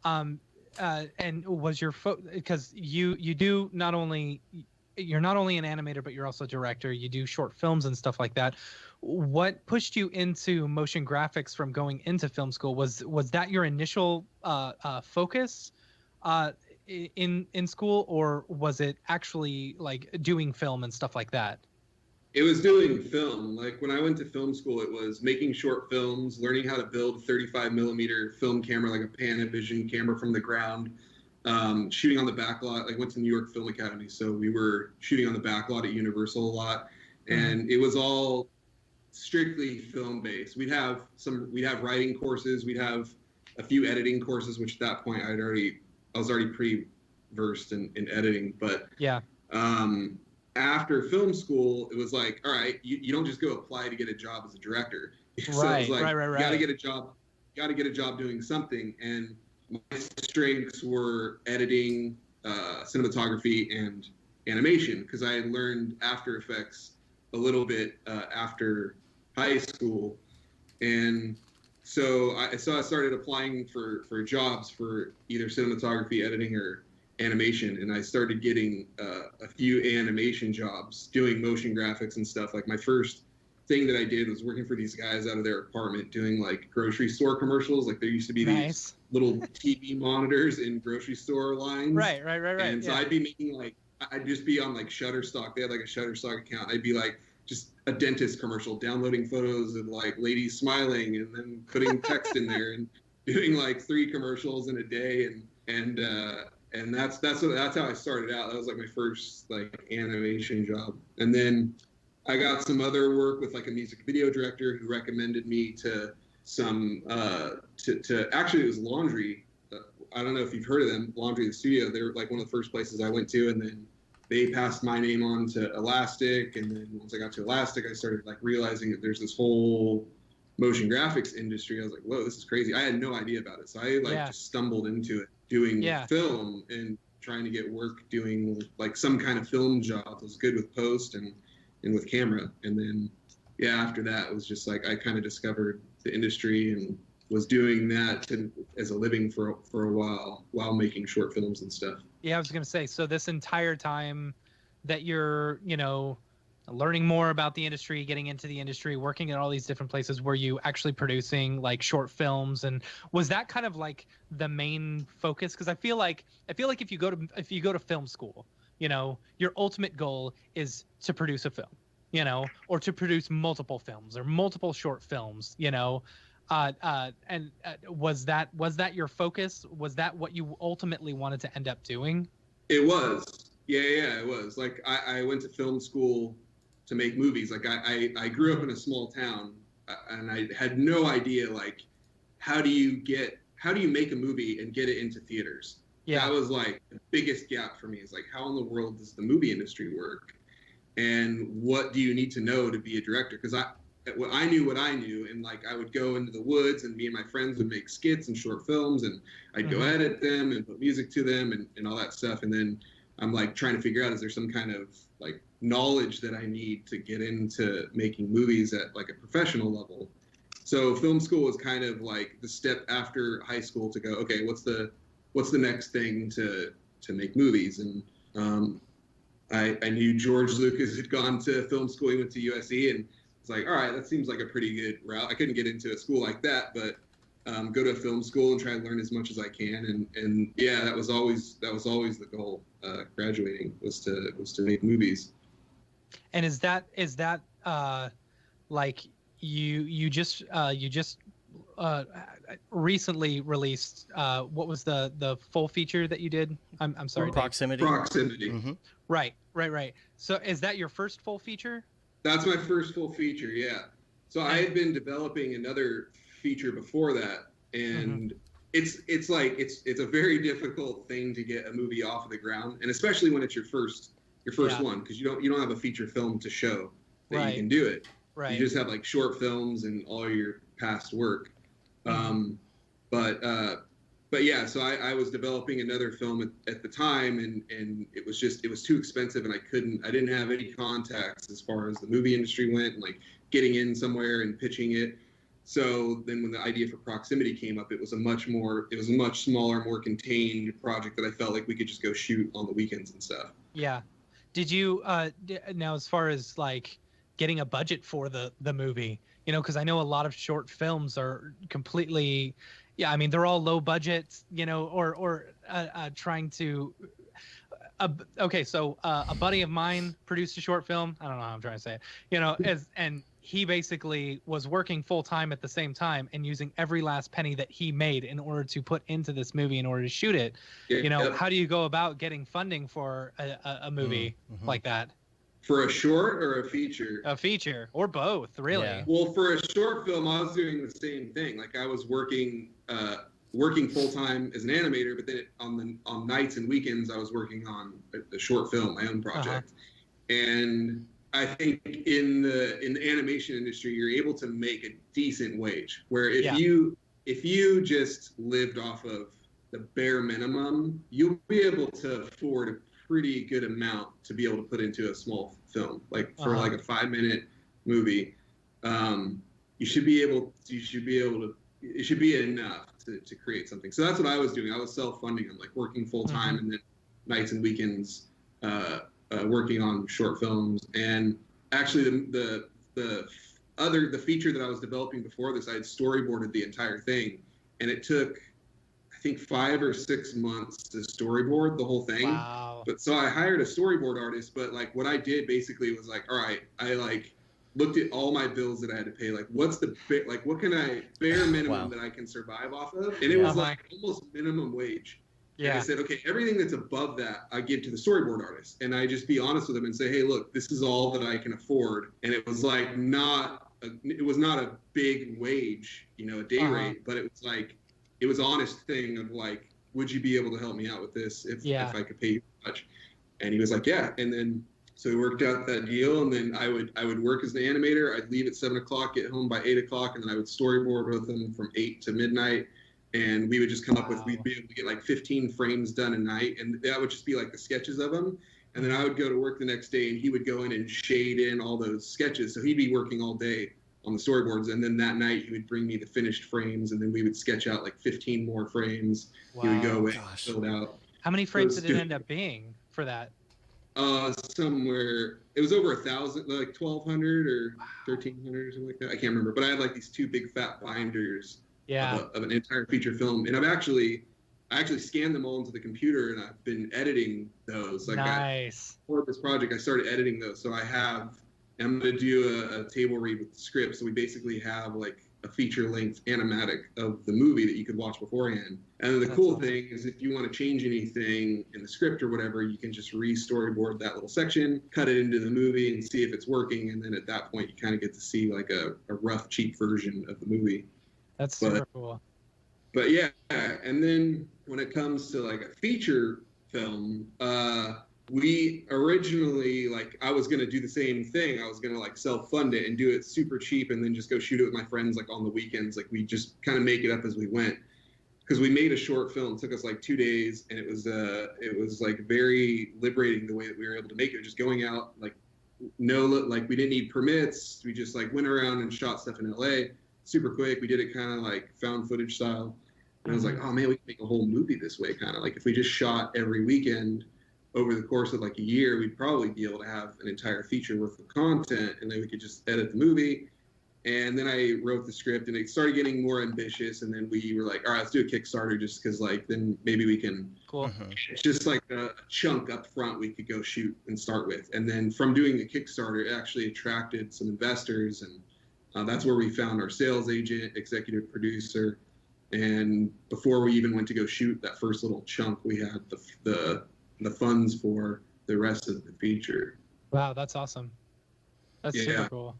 and was your because you do not only, you're not only an animator, but you're also a director. You do short films and stuff like that. What pushed you into motion graphics from going into film school? Was that your initial focus in school, or was it actually like doing film and stuff like that? It was doing film. Like when I went to film school, it was making short films, learning how to build a 35 millimeter film camera, like a Panavision camera from the ground, shooting on the back lot. Like went to New York Film Academy, so we were shooting on the back lot at Universal a lot, and it was all strictly film based. We'd have writing courses, we'd have a few editing courses, which at that point I was already pretty versed in editing. But after film school, it was like, all right, you don't just go apply to get a job as a director. So it was like, you gotta get a job doing something. And my strengths were editing, cinematography, and animation, because I had learned After Effects a little bit after high school. And so I started applying for jobs for either cinematography, editing, or animation, and I started getting a few animation jobs doing motion graphics and stuff. Like my first thing that I did was working for these guys out of their apartment doing like grocery store commercials. Like there used to be these little TV monitors in grocery store lines. Right. And so I'd be making like, I'd just be on like Shutterstock. They had like a Shutterstock account. I'd be like just a dentist commercial, downloading photos of like ladies smiling and then putting text in there and doing like 3 commercials in a day. And that's how I started out. That was like my first like animation job. And then I got some other work with like a music video director who recommended me to some to actually it was Laundry. I don't know if you've heard of them, Laundry the Studio. They were like one of the first places I went to, and then they passed my name on to Elastic. And then once I got to Elastic, I started like realizing that there's this whole motion graphics industry. I was like, whoa, this is crazy. I had no idea about it. So I like just stumbled into it doing film and trying to get work doing like some kind of film job. I was good with post and with camera. And then, after that, it was just like I kind of discovered the industry and was doing that as a living for a while making short films and stuff. Yeah, I was going to say, so this entire time that you're, learning more about the industry, getting into the industry, working in all these different places, were you actually producing like short films? And was that kind of like the main focus? Because I feel like if you go to film school, your ultimate goal is to produce a film, or to produce multiple films or multiple short films, was that your focus? Was that what you ultimately wanted to end up doing? It was. Yeah, it was. Like I went to film school to make movies. Like I grew up in a small town, and I had no idea like how do you make a movie and get it into theaters? Yeah. That was like the biggest gap for me, is like, how in the world does the movie industry work? And what do you need to know to be a director? Because I knew what I knew, and like I would go into the woods and me and my friends would make skits and short films, and I'd go edit them and put music to them and all that stuff. And then I'm like trying to figure out, is there some kind of like knowledge that I need to get into making movies at like a professional level? So film school was kind of like the step after high school to go, okay, what's the next thing to make movies? And I knew George Lucas had gone to film school. He went to USC, and it's like, all right, that seems like a pretty good route. I couldn't get into a school like that, but go to a film school and try to learn as much as I can. And yeah, that was always the goal. Graduating was to make movies. And is that like you just recently released what was the full feature that you did? I'm sorry. Proximity. Mm-hmm. Right. So is that your first full feature? That's my first full feature, yeah. So I had been developing another feature before that, and it's a very difficult thing to get a movie off of the ground, and especially when it's your first one, because you don't have a feature film to show that you can do it. Right. You just have like short films and all your past work. But yeah, so I was developing another film at the time, and it was too expensive, and I didn't have any contacts as far as the movie industry went, and like getting in somewhere and pitching it. So then when the idea for Proximity came up, it was a much smaller, more contained project that I felt like we could just go shoot on the weekends and stuff. Yeah. Did you now, as far as like getting a budget for the movie, because I know a lot of short films are completely, I mean, they're all low budget, or trying to. Okay, so a buddy of mine produced a short film. I don't know how I'm trying to say it. And he basically was working full time at the same time and using every last penny that he made in order to put into this movie in order to shoot it. Yeah, how do you go about getting funding for a movie like that? For a short or a feature? A feature, or both, really. Yeah. Well, for a short film, I was doing the same thing. Like I was working full time as an animator, but then on nights and weekends, I was working on a short film, my own project. And I think in the animation industry, you're able to make a decent wage. Where if you just lived off of the bare minimum, you'll be able to afford a pretty good amount to be able to put into a small film. Like for like a 5-minute movie, it should be enough to create something. So that's what I was doing. I was self-funding. I'm like working full time and then nights and weekends working on short films. And actually the the feature that I was developing before this, I had storyboarded the entire thing, and it took, I think, 5 or 6 months to storyboard the whole thing. Wow. But so I hired a storyboard artist, but like what I did basically was like, all right, I like looked at all my bills that I had to pay. Like, what's the what can I bare minimum that I can survive off of? And it was like almost minimum wage. Yeah. And I said, okay, everything that's above that, I give to the storyboard artist, and I just be honest with them and say, hey, look, this is all that I can afford. And it was like it was not a big wage, you know, a day rate, but it was like, it was honest thing of like, would you be able to help me out with this if I could pay you much? And he was like, yeah. And then so we worked out that deal, and then I would work as the animator. I'd leave at 7 o'clock, get home by 8 o'clock, and then I would storyboard with them from 8 to midnight. And we would just come up with, we'd be able to get like 15 frames done a night, and that would just be like the sketches of them. And then I would go to work the next day, and he would go in and shade in all those sketches. So he'd be working all day on the storyboards, and then that night he would bring me the finished frames, and then we would sketch out like 15 more frames. Wow. He would go away and fill it out. How many frames did it end up being for that? Somewhere it was over 1,000, like 1,200 or 1,300 or something like that. I can't remember, but I had like these 2 big fat binders of an entire feature film, and I actually scanned them all into the computer, and I've been editing those. Like for this project, I started editing those, so I'm going to do a table read with the script. So we basically have like a feature-length animatic of the movie that you could watch beforehand. And then the cool thing is, if you want to change anything in the script or whatever, you can just re-storyboard that little section, cut it into the movie, and see if it's working. And then at that point, you kind of get to see like a rough, cheap version of the movie. That's super cool. But yeah, and then when it comes to like a feature film, we originally, like, I was going to do the same thing. I was going to like self-fund it and do it super cheap, and then just go shoot it with my friends like on the weekends. Like, we just kind of make it up as we went, because we made a short film. It took us like 2 days, and it was like very liberating the way that we were able to make it. Just going out, like, we didn't need permits. We just like went around and shot stuff in LA super quick. We did it kind of like found footage style. And I was like, oh man, we can make a whole movie this way. Kind of like if we just shot every weekend over the course of like a year, we'd probably be able to have an entire feature worth of content, and then we could just edit the movie. And then I wrote the script, and it started getting more ambitious. And then we were like, all right, let's do a Kickstarter, just because like then maybe we can just like a chunk up front we could go shoot and start with. And then from doing the Kickstarter, it actually attracted some investors, and that's where we found our sales agent, executive producer. And before we even went to go shoot that first little chunk, we had the funds for the rest of the feature. Wow, that's awesome. That's super cool.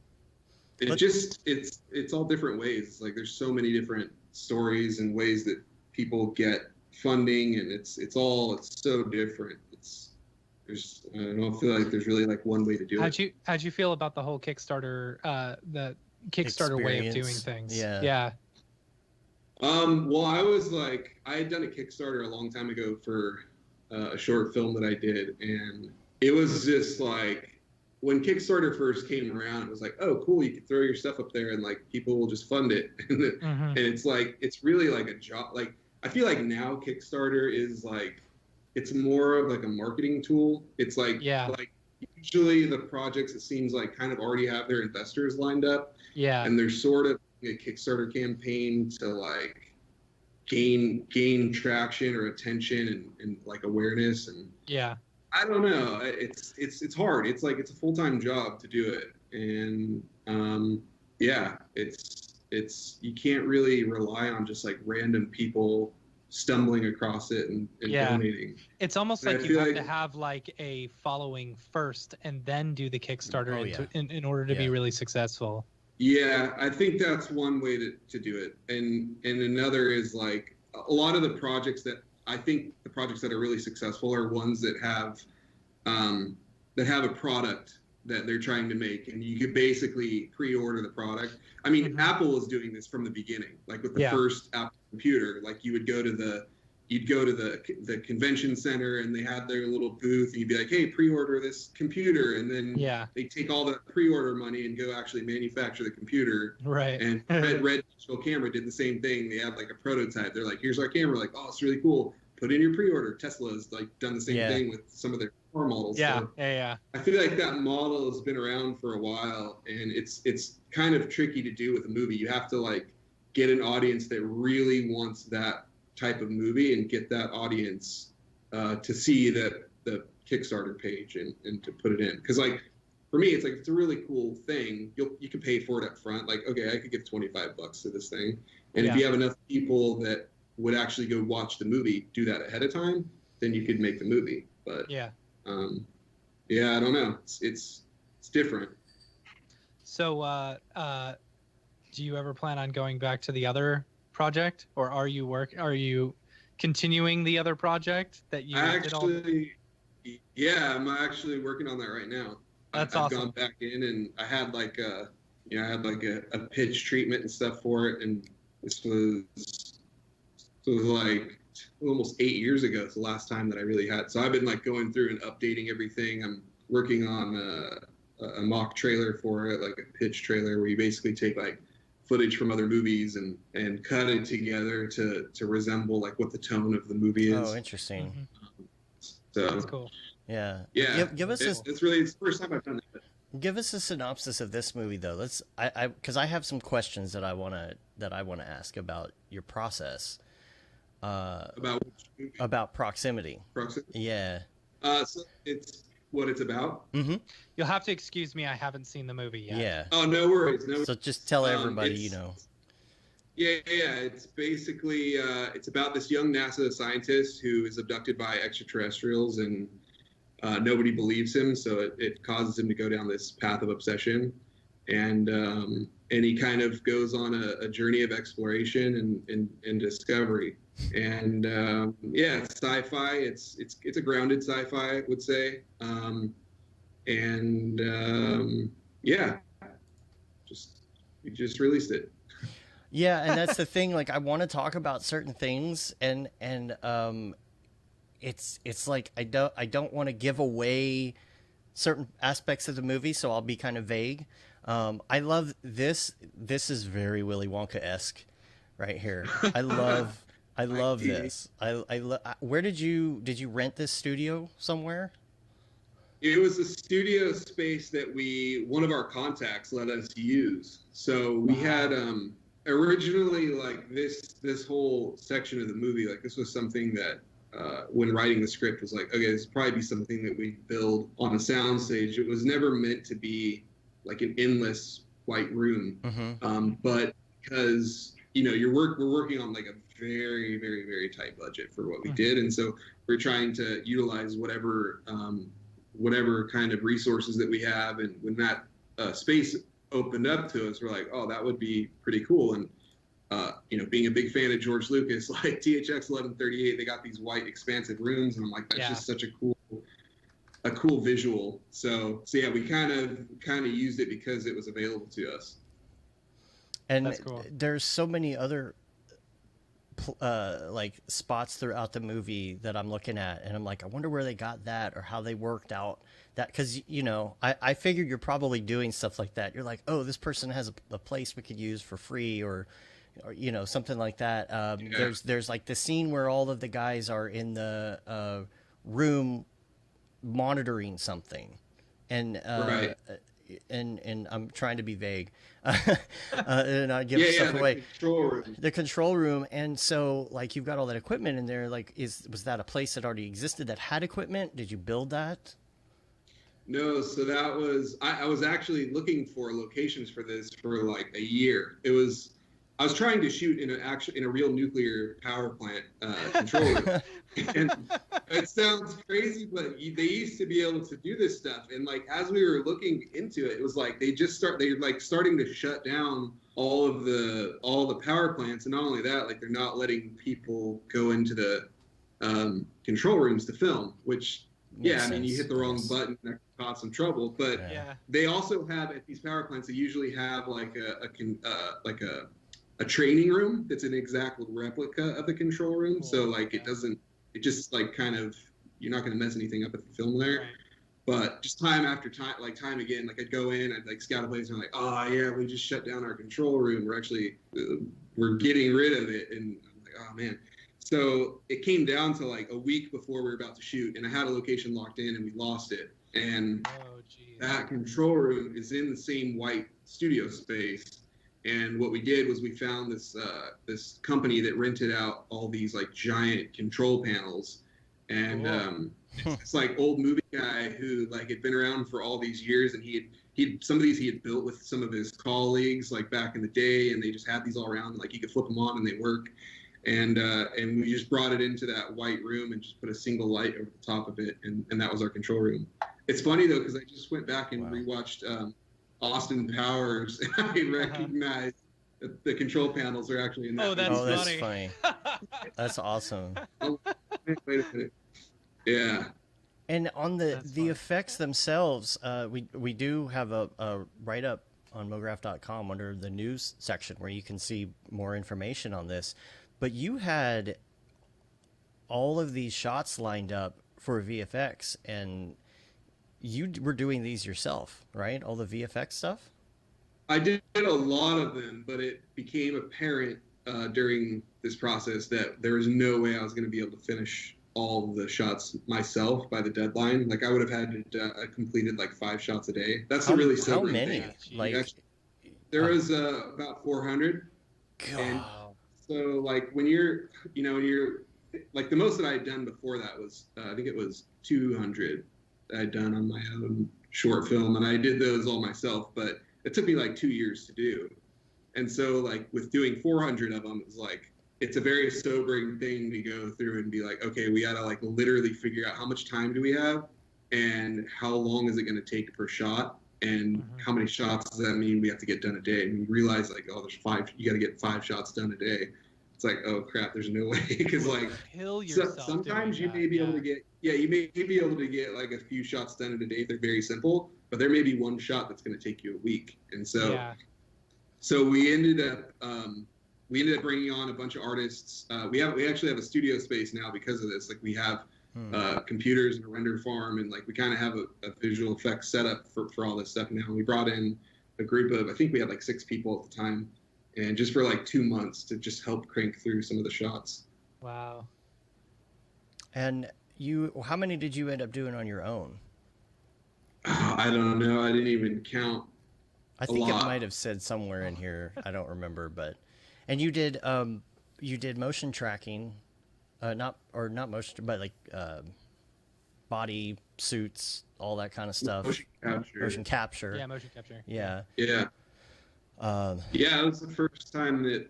It's all different ways. It's like there's so many different stories and ways that people get funding, and it's so different. I don't feel like there's really like one way to do it. How'd you feel about the whole Kickstarter the Kickstarter way of doing things? Yeah. Well, I had done a Kickstarter a long time ago for a short film that I did, and it was just like, when Kickstarter first came around, it was like, oh, cool, you can throw your stuff up there and like people will just fund it. And it's like, it's really like a job. Like, I feel like now Kickstarter is like, it's more of like a marketing tool. It's like, like usually the projects, it seems like, kind of already have their investors lined up. Yeah. And there's sort of a Kickstarter campaign to like gain traction or attention and like awareness. And I don't know. It's hard. It's like, it's a full-time job to do it. And it's you can't really rely on just like random people stumbling across it and donating. It's almost like you have to have like a following first and then do the Kickstarter in order to be really successful. Yeah, I think that's one way to do it. And another is like a lot of the projects that I think the projects that are really successful are ones that have a product that they're trying to make, and you could basically pre-order the product. I mean, Apple was doing this from the beginning, like with the first Apple computer. Like you'd go to the convention center, and they had their little booth, and you'd be like, hey, pre-order this computer, and then they take all the pre-order money and go actually manufacture the computer. Right. And Red Digital Camera did the same thing. They had like a prototype. They're like, here's our camera. Like, oh, it's really cool. put in your pre-order. Tesla's like done the same thing with some of their car models. Yeah, so yeah. I feel like that model has been around for a while, and it's kind of tricky to do with a movie. You have to like get an audience that really wants that type of movie and get that audience to see the Kickstarter page and to put it in. Because like for me, it's like it's a really cool thing. You can pay for it up front. Like, okay, I could give $25 to this thing, and if you have enough people that would actually go watch the movie, do that ahead of time, then you could make the movie. But I don't know. It's different. So, do you ever plan on going back to the other project, or are you continuing the other project that you did all? Yeah, I'm actually working on that right now. That's I've awesome. gone back in and I had like a pitch treatment and stuff for it, and this was like almost 8 years ago. It's the last time that I really had. So I've been like going through and updating everything. I'm working on a mock trailer for it, like a pitch trailer where you basically take like footage from other movies and cut it together to resemble like what the tone of the movie is. Oh, interesting. Mm-hmm. So That's cool. Yeah. Yeah. Give us it's the first time I've done that. Give us a synopsis of this movie, though. Because I have some questions that I wanna ask about your process. About which movie? About Proximity. Proximity? Yeah. So it's what it's about. Mm-hmm. You'll have to excuse me. I haven't seen the movie yet. Yeah. Oh, no worries. So just tell everybody, you know. Yeah. It's basically it's about this young NASA scientist who is abducted by extraterrestrials, and nobody believes him. So it causes him to go down this path of obsession, and he kind of goes on a journey of exploration and discovery. And it's sci-fi. It's a grounded sci-fi, I would say. We just released it. Yeah, and that's the thing. Like, I want to talk about certain things, and it's like I don't want to give away certain aspects of the movie, so I'll be kind of vague. I love this. This is very Willy Wonka-esque, right here. I love this. Where did you rent this studio somewhere? It was a studio space that one of our contacts let us use. So we had originally like this whole section of the movie, like this was something that when writing the script was like, okay, this would probably be something that we build on a soundstage. It was never meant to be like an endless white room. Mm-hmm. But because we're working on like a very, very, very tight budget for what we did, and so we're trying to utilize whatever kind of resources that we have. And when that space opened up to us, we're like, oh, that would be pretty cool. And being a big fan of George Lucas, like THX 1138, they got these white expansive rooms, and I'm like, that's just such a cool visual. So yeah, we kind of used it because it was available to us. And that's cool. There's so many other like spots throughout the movie that I'm looking at, and I'm like, I wonder where they got that or how they worked out that, because I figured you're probably doing stuff like that. You're like, oh, this person has a place we could use for free, or something like that. There's like the scene where all of the guys are in the room monitoring something, and right. And I'm trying to be vague, and I give stuff away. The control room, and so like you've got all that equipment in there. Like, was that a place that already existed that had equipment? Did you build that? No, so that was I was actually looking for locations for this for like a year. I was trying to shoot in a real nuclear power plant control room. And it sounds crazy, but they used to be able to do this stuff. And like as we were looking into it, it was like they're like starting to shut down all the power plants, and not only that, like they're not letting people go into the control rooms to film. Which I mean, you hit the wrong button, that could cause some trouble. But they also have at these power plants, they usually have like a training room that's an exact replica of the control room. Cool. So like it just like kind of, you're not going to mess anything up at the film there. Right. But just time after time, like time again, like I'd go in, I'd like scout a place, and I'm like, oh yeah, we just shut down our control room. We're getting rid of it. And I'm like, oh man. So it came down to like a week before we were about to shoot, and I had a location locked in, and we lost it. And that control room is in the same white studio space. And what we did was we found this this company that rented out all these like giant control panels, and it's like old movie guy who like had been around for all these years, and he some of these he had built with some of his colleagues like back in the day, and they just had these all around, like you could flip them on and they work. And we just brought it into that white room and just put a single light over the top of it, and that was our control room. It's funny though, because I just went back and rewatched Austin Powers, and I recognized that the control panels are actually in that. Oh, that's funny. That's awesome. Oh, wait a minute. Yeah. And on the effects themselves, we do have a write-up on Mograph.com under the news section where you can see more information on this. But you had all of these shots lined up for VFX, and you were doing these yourself, right? All the VFX stuff? I did a lot of them, but it became apparent during this process that there was no way I was going to be able to finish all the shots myself by the deadline. Like I would have had to completed like 5 shots a day. That's a really sobering thing. Like actually, there was about 400. God. And so like when you're like the most that I had done before that was I think it was 200 that I'd done on my own short film, and I did those all myself, but it took me like 2 years to do. And so like with doing 400 of them, it was like it's a very sobering thing to go through and be like, okay, we gotta like literally figure out how much time do we have and how long is it going to take per shot, and how many shots does that mean we have to get done a day? And you realize like, oh, there's 5, you got to get 5 shots done a day. It's like, oh crap, there's no way. Because like sometimes you may be able to get, you may be able to get like a few shots done in a day if they're very simple, but there may be one shot that's going to take you a week. And so, so we ended up bringing on a bunch of artists. We actually have a studio space now because of this. Like we have computers and a render farm, and like we kind of have a visual effects setup for all this stuff now. We brought in a group of, I think we had like 6 people at the time, and just for like 2 months to just help crank through some of the shots. Wow. And how many did you end up doing on your own? I don't know. I didn't even count. I think it might have said somewhere in here. I don't remember, but and you did motion tracking, not motion, but like body suits, all that kind of stuff. Motion capture. Yeah, motion capture. Yeah. Yeah. Yeah, it was the first time that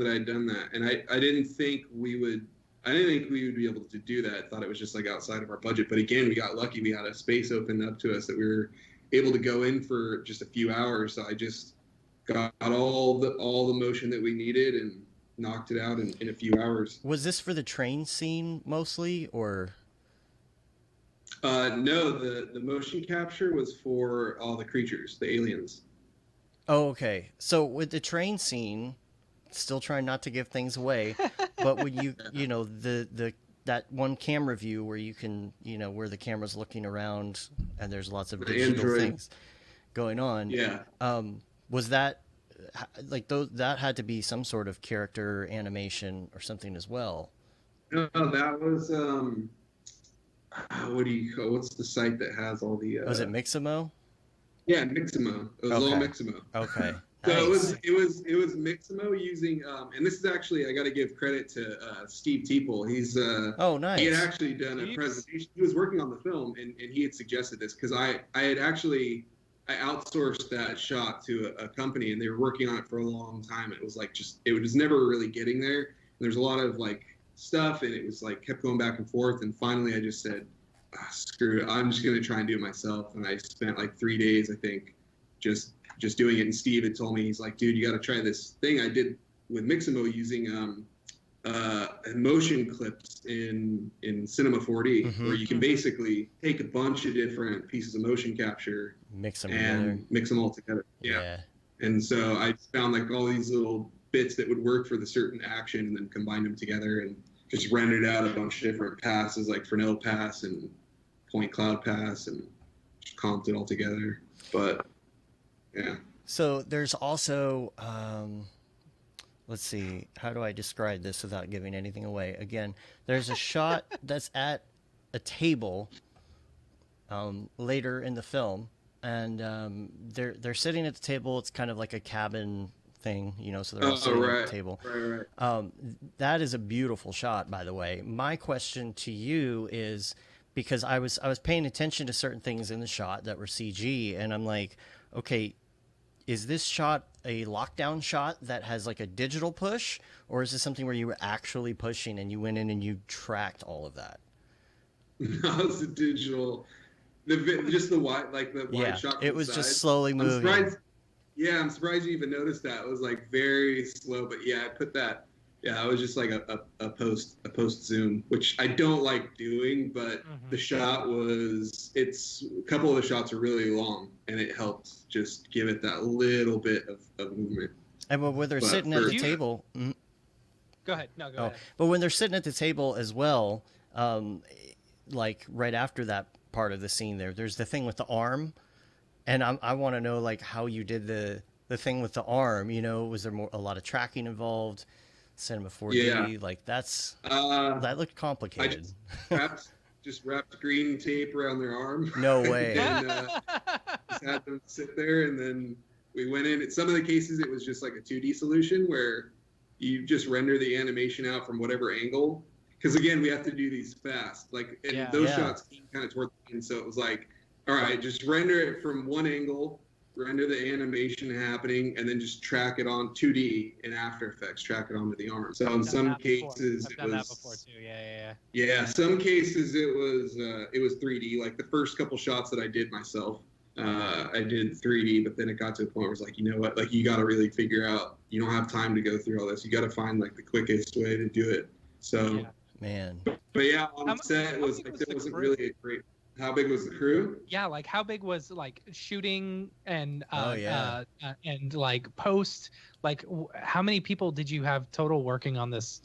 I'd done that, and I didn't think we would be able to do that. I thought it was just like outside of our budget. But again, we got lucky. We had a space opened up to us that we were able to go in for just a few hours. So I just got all the motion that we needed and knocked it out in a few hours. Was this for the train scene mostly, or? No, the motion capture was for all the creatures, the aliens. Oh, okay. So with the train scene, still trying not to give things away, but when that one camera view where you can, where the camera's looking around and there's lots of digital things going on. Yeah. Was that like that had to be some sort of character animation or something as well? No, that was what's the site that has all the was it Mixamo? Yeah, Mixamo. It was all Mixamo. Okay. So nice. it was Mixamo using and this is actually, I got to give credit to Steve Teeple. He's nice. He had actually done a presentation. He was working on the film, and he had suggested this because I outsourced that shot to a company, and they were working on it for a long time. It was like it was never really getting there. And there's a lot of like stuff, and it was like kept going back and forth. And finally, I just said, screw it, I'm just gonna try and do it myself. And I spent like 3 days, I think, just doing it. And Steve had told me, he's like, dude, you got to try this thing I did with Mixamo using motion clips in Cinema 4D, where you can basically take a bunch of different pieces of motion capture, mix them all together. Yeah. And so I found like all these little bits that would work for the certain action, and then combined them together and just rendered out a bunch of different passes, like Fresnel pass and point cloud pass, and just comped it all together. But yeah. So there's also let's see, how do I describe this without giving anything away? Again, there's a shot that's at a table later in the film, and they're sitting at the table. It's kind of like a cabin thing, you know, so they're all sitting at the table. Right. That is a beautiful shot, by the way. My question to you is, because I was paying attention to certain things in the shot that were CG, and I'm like, okay, is this shot a lockdown shot that has like a digital push, or is this something where you were actually pushing and you went in and you tracked all of that? No, it's a digital. Just the wide, like the wide shot. It was just slowly moving. I'm surprised you even noticed that. It was like very slow, but yeah, I put that. Yeah, it was just like a post zoom, which I don't like doing, but the shot it's a couple of the shots are really long, and it helped just give it that little bit of movement. And when they're sitting at the table, go ahead. No, go ahead. But when they're sitting at the table as well, like right after that part of the scene, there's the thing with the arm, and I want to know like how you did the thing with the arm. You know, was there a lot of tracking involved? Cinema 4D, like that looked complicated. I just wrapped green tape around their arm. No way. And just had them sit there, and then we went in. In some of the cases, it was just like a 2D solution where you just render the animation out from whatever angle. Because again, we have to do these fast. Like, and those shots came kind of toward the end, so it was like, all right, just render it from one angle, render the animation happening, and then just track it on 2D in After Effects, track it onto the arm. So in some cases I've done that before too. Yeah. Yeah, some cases it was 3D. Like the first couple shots that I did myself, I did 3D, but then it got to a point where it was like, you know what, like you got to really figure out, you don't have time to go through all this. You got to find like the quickest way to do it. So, man. But yeah, on set it was like there wasn't really a great. How big was the crew? Yeah, like how big was like shooting and and like post? Like how many people did you have total working on this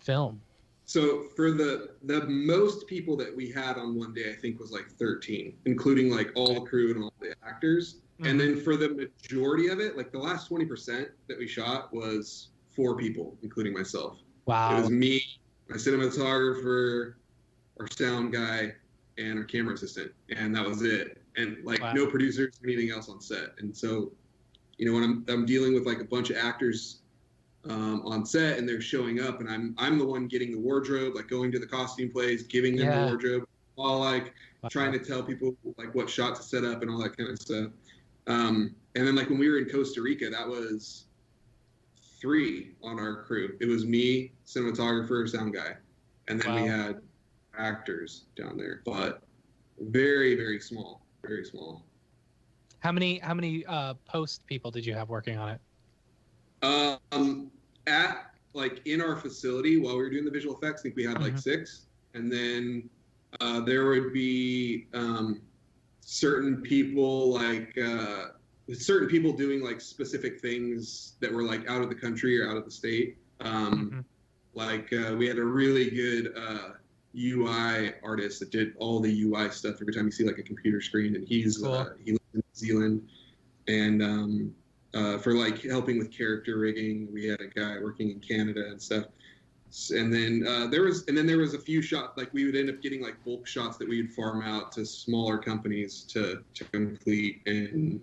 film? So for the most people that we had on one day, I think was like 13, including like all the crew and all the actors. And then for the majority of it, like the last 20% that we shot was 4 people, including myself. Wow. It was me, my cinematographer, our sound guy, and our camera assistant, and that was it. And like no producers or anything else on set. And so, you know, when I'm dealing with like a bunch of actors on set and they're showing up, and I'm the one getting the wardrobe, like going to the costume place, giving them the wardrobe, all like trying to tell people like what shot to set up and all that kind of stuff. And then like when we were in Costa Rica, that was 3 on our crew. It was me, cinematographer, sound guy, and then we had actors down there, but very, very small. How many post people did you have working on it? At like in our facility while we were doing the visual effects, I think we had like 6, and then there would be certain people doing like specific things that were like out of the country or out of the state. Like we had a really good UI artist that did all the UI stuff every time you see like a computer screen, and he lives in New Zealand, and for like helping with character rigging, we had a guy working in Canada and stuff. And then there was a few shots, like we would end up getting like bulk shots that we would farm out to smaller companies to complete, and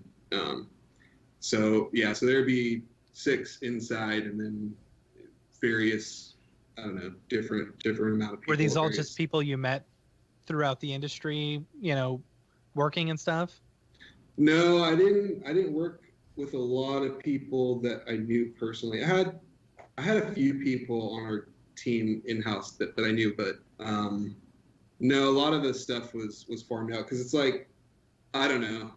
so there'd be 6 inside, and then various, I don't know, different amount of people. Were these all just people you met throughout the industry, you know, working and stuff? No, I didn't work with a lot of people that I knew personally. I had a few people on our team in-house that I knew, but no, a lot of this stuff was farmed out, because it's like, I don't know,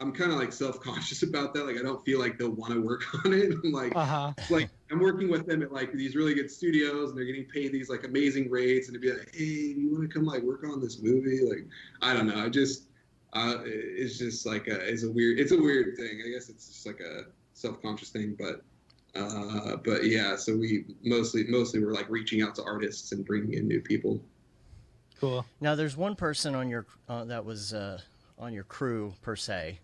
I'm kind of like self-conscious about that. Like, I don't feel like they'll want to work on it. I'm like, it's like I'm working with them at like these really good studios, and they're getting paid these like amazing rates, and to be like, hey, do you want to come like work on this movie? Like, I don't know. I just, it's just like it's a weird thing. I guess it's just like a self-conscious thing, but yeah. So we mostly were like reaching out to artists and bringing in new people. Cool. Now there's one person on your that was on your crew per se.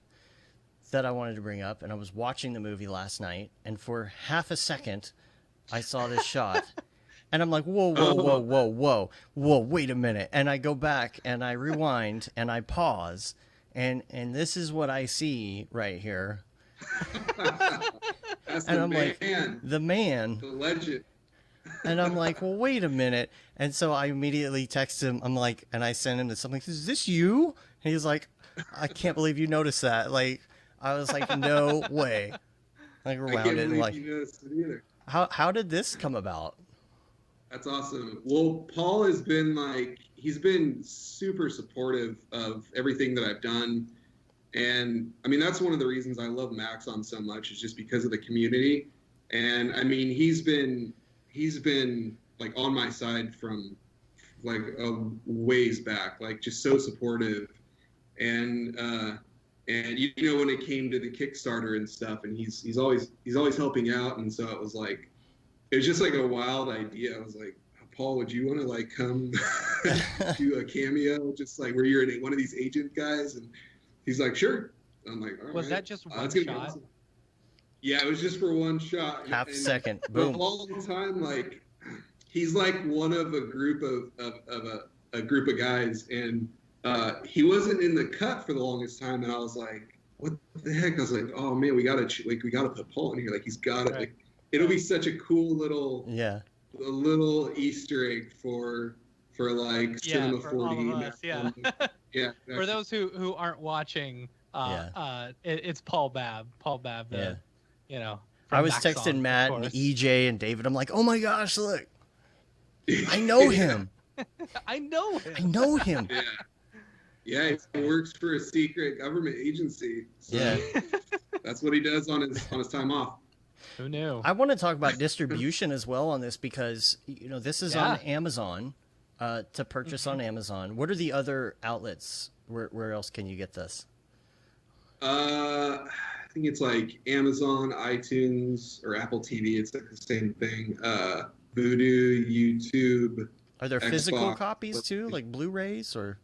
that I wanted to bring up, and I was watching the movie last night, and for half a second, I saw this shot, and I'm like, whoa, wait a minute, and I go back and I rewind and I pause, and this is what I see right here. That's And the I'm like, man, the man. the legend. And I'm like, well, wait a minute. And so I immediately text him. I'm like, and I sent him this. I'm like, is this you? And he's like, I can't believe you noticed that. Like, I was like, no way. Like, I around can't it. And believe like, you noticed it either. how did this come about? That's awesome. Well, Paul has been he's been super supportive of everything that I've done. And I mean, that's one of the reasons I love Maxon so much, is just because of the community. And I mean, he's been like on my side from like a ways back, like just so supportive. And you know, when it came to the Kickstarter and stuff, and he's always helping out. And so it was just like a wild idea. I was like, Paul, would you want to like come do a cameo, just like where you're one of these agent guys? And he's like, sure. I'm like, all Was right. that just one That's gonna be shot? awesome. Yeah, it was just for one shot. Half And second. for a Boom. long time, like he's like one of a group of a group of guys, and he wasn't in the cut for the longest time, and I was like, what the heck? I was like, oh man, we gotta put Paul in here. Like he's got it. Right. Like it'll be such a cool little Yeah. a little Easter egg for like Cinema for 4D. all of us, yeah. Yeah. For those who aren't watching, it's Paul Babb. Paul Babb, Yeah. you know. I from was Maxon, texting of Matt and course. EJ and David. I'm like, oh my gosh, look. I know him. I know him. I know him. Yeah. Yeah, he works for a secret government agency. So Yeah. that's what he does on his time off. Who knew? I want to talk about distribution as well on this, because this is on Amazon, to purchase on Amazon. What are the other outlets? Where else can you get this? I think it's like Amazon, iTunes, or Apple TV. It's like the same thing. Vudu, YouTube. Are there physical Xbox. copies too, like Blu-rays or?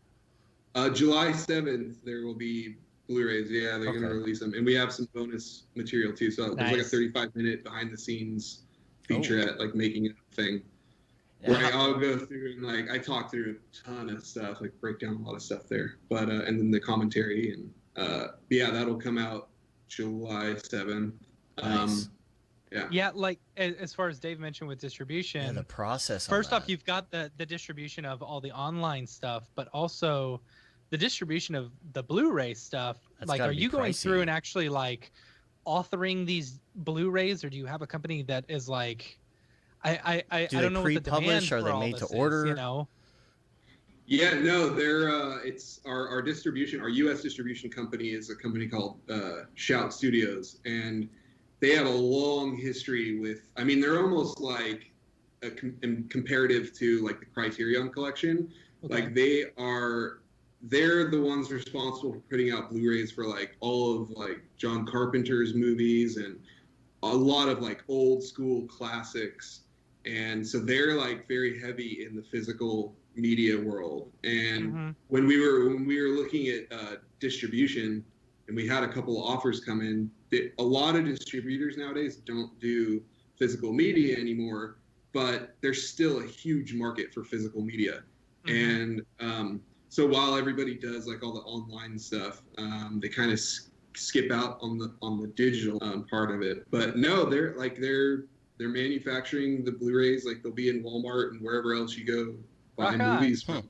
July 7th, there will be Blu-rays. Yeah, they're going to release them. And we have some bonus material too. So there's like a 35-minute behind-the-scenes featurette, like making it a thing. Where I'll go through and like I talk through a ton of stuff, like break down a lot of stuff there. But and then the commentary and yeah, that'll come out July 7th. Nice. Yeah, like as far as Dave mentioned with distribution, Yeah, the process. first on off, you've got the distribution of all the online stuff, but also the distribution of the Blu-ray stuff. That's Like, gotta are be you going pricey. through and actually like authoring these Blu-rays, or do you have a company that is like, I Do they don't know what the pre-publish? demand Are for they all made this to is, order? you know? Yeah, no, they're it's our distribution. Our U.S. distribution company is a company called Shout Studios, and they have a long history with. I mean, they're almost like a comparative to like the Criterion Collection. Okay. Like they're the ones responsible for putting out Blu-rays for like all of like John Carpenter's movies and a lot of like old school classics. And so they're like very heavy in the physical media world. And when we were looking at distribution, and we had a couple of offers come in, a lot of distributors nowadays don't do physical media anymore, but there's still a huge market for physical media. And so while everybody does like all the online stuff, they kind of skip out on the digital part of it. But no, they're manufacturing the Blu-rays. Like they'll be in Walmart and wherever else you go buy movies from.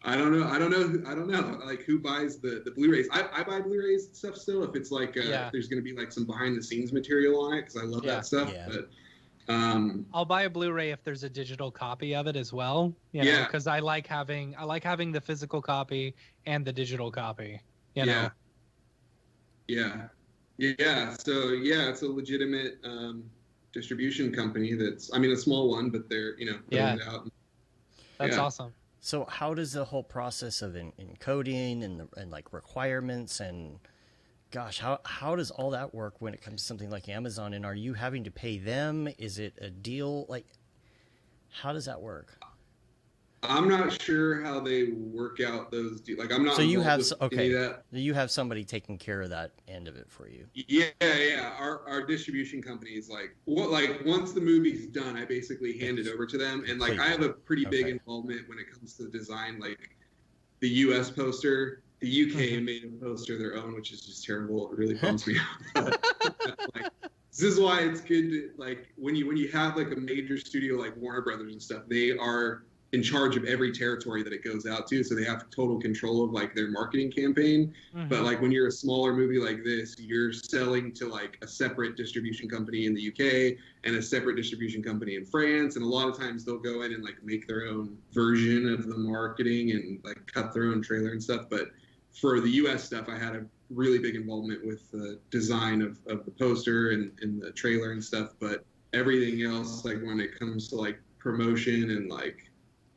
I don't know. Like who buys the Blu-rays? I buy Blu-rays and stuff still. If it's like if there's going to be like some behind-the-scenes material on it, because I love that stuff. Yeah. But I'll buy a Blu-ray if there's a digital copy of it as well. You know, because I like having the physical copy and the digital copy. You know. Yeah. So yeah, it's a legitimate distribution company. That's a small one, but they're putting it out. That's awesome. So how does the whole process of encoding and like requirements and gosh, how does all that work when it comes to something like Amazon? And are you having to pay them? Is it a deal? Like, how does that work? I'm not sure how they work out those. Like, I'm not. So you have any of that. You have somebody taking care of that end of it for you. Yeah. Our distribution company is like, what? Like, once the movie's done, I basically hand it over to them, and like, I have a pretty big involvement when it comes to design. Like, the U.S. poster, the UK made a poster their own, which is just terrible. It really bums me out. Like, this is why it's good to, like, when you have like a major studio like Warner Brothers and stuff, they are in charge of every territory that it goes out to, so they have total control of like their marketing campaign. But like, when you're a smaller movie like this, you're selling to like a separate distribution company in the UK and a separate distribution company in France, and a lot of times they'll go in and like make their own version of the marketing and like cut their own trailer and stuff. But for the US stuff, I had a really big involvement with the design of the poster and the trailer and stuff. But everything else, like when it comes to like promotion and like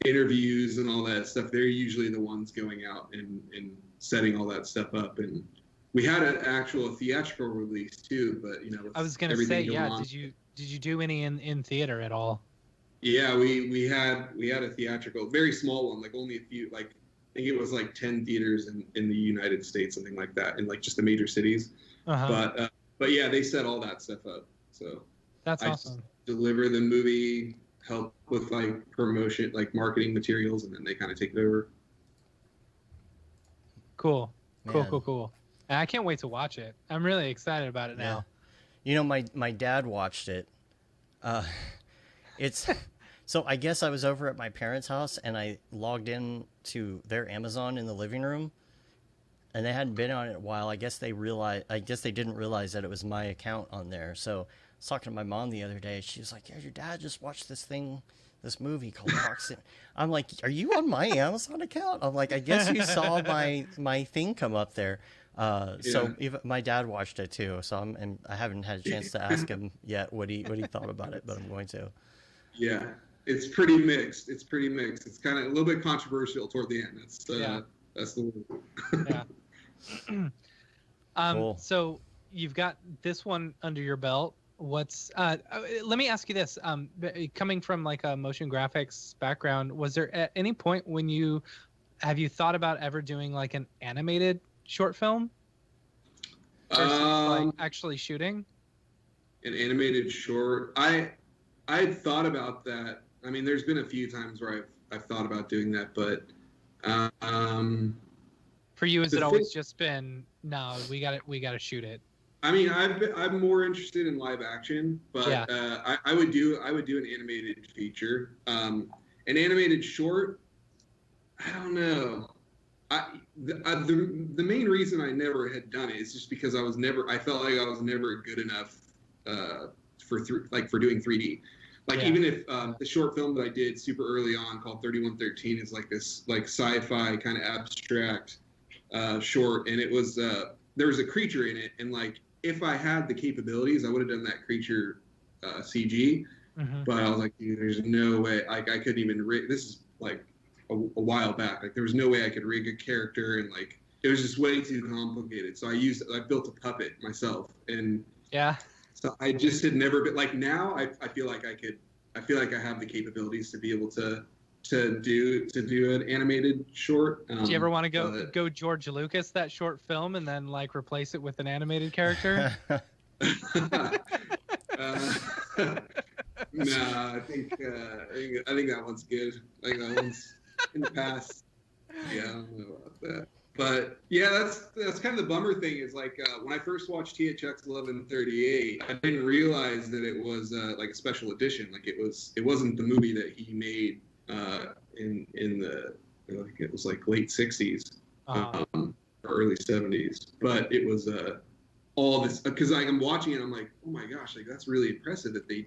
interviews and all that stuff, they're usually the ones going out and setting all that stuff up. And we had an actual theatrical release too, but you know, I was gonna say, yeah, did you do any in theater at all? Yeah, we had a theatrical, very small one, like only a few, like I think it was like 10 theaters in the United States, something like that, in like just the major cities. But yeah, they set all that stuff up. So that's awesome. Deliver the movie, help with like promotion, like marketing materials, and then they kind of take it over. Cool. I can't wait to watch it. I'm really excited about it now. You know, my dad watched it. It's so I guess I was over at my parents' house and I logged in to their Amazon in the living room, and they hadn't been on it in a while. I guess they didn't realize that it was my account on there. So I was talking to my mom the other day. She was like, "Yeah, your dad just watched this movie called Proximity." I'm like, "Are you on my Amazon account?" I'm like, "I guess you saw my thing come up there." So even my dad watched it too. So and I haven't had a chance to ask him yet what he thought about it, but I'm going to. Yeah, it's pretty mixed. It's kind of a little bit controversial toward the end. That's the word. Yeah. Cool. So you've got this one under your belt. What's let me ask you this, coming from like a motion graphics background, was there at any point when you thought about ever doing like an animated short film versus like actually shooting an animated short? I thought about that. I mean, there's been a few times where I've thought about doing that, but for you, has it always just been, no, we gotta shoot it? I mean, I'm more interested in live action, but yeah. I would do an animated feature. An animated short, I don't know. The main reason I never had done it is just because I felt like I was never good enough for doing 3D. Like, even if the short film that I did super early on called 3113 is like this like sci-fi kind of abstract short, and it was there was a creature in it, and like if I had the capabilities, I would have done that creature CG. But I was like, dude, there's no way. Like, I couldn't even rig. This is like a while back. Like, there was no way I could rig a character, and like it was just way too complicated. So I built a puppet myself, and so I just had never been like. Now I feel like I could. I feel like I have the capabilities to be able to do an animated short. Do you ever want to go George Lucas that short film and then like replace it with an animated character? No, I think that one's good. I think that one's in the past. Yeah, I don't know about that. But yeah, that's kind of the bummer thing is like when I first watched THX 1138, I didn't realize that it was like a special edition. Like it wasn't the movie that he made in the like it was like late 60s or early 70s. But it was all this because like, I'm watching it, I'm like, oh my gosh, like that's really impressive that they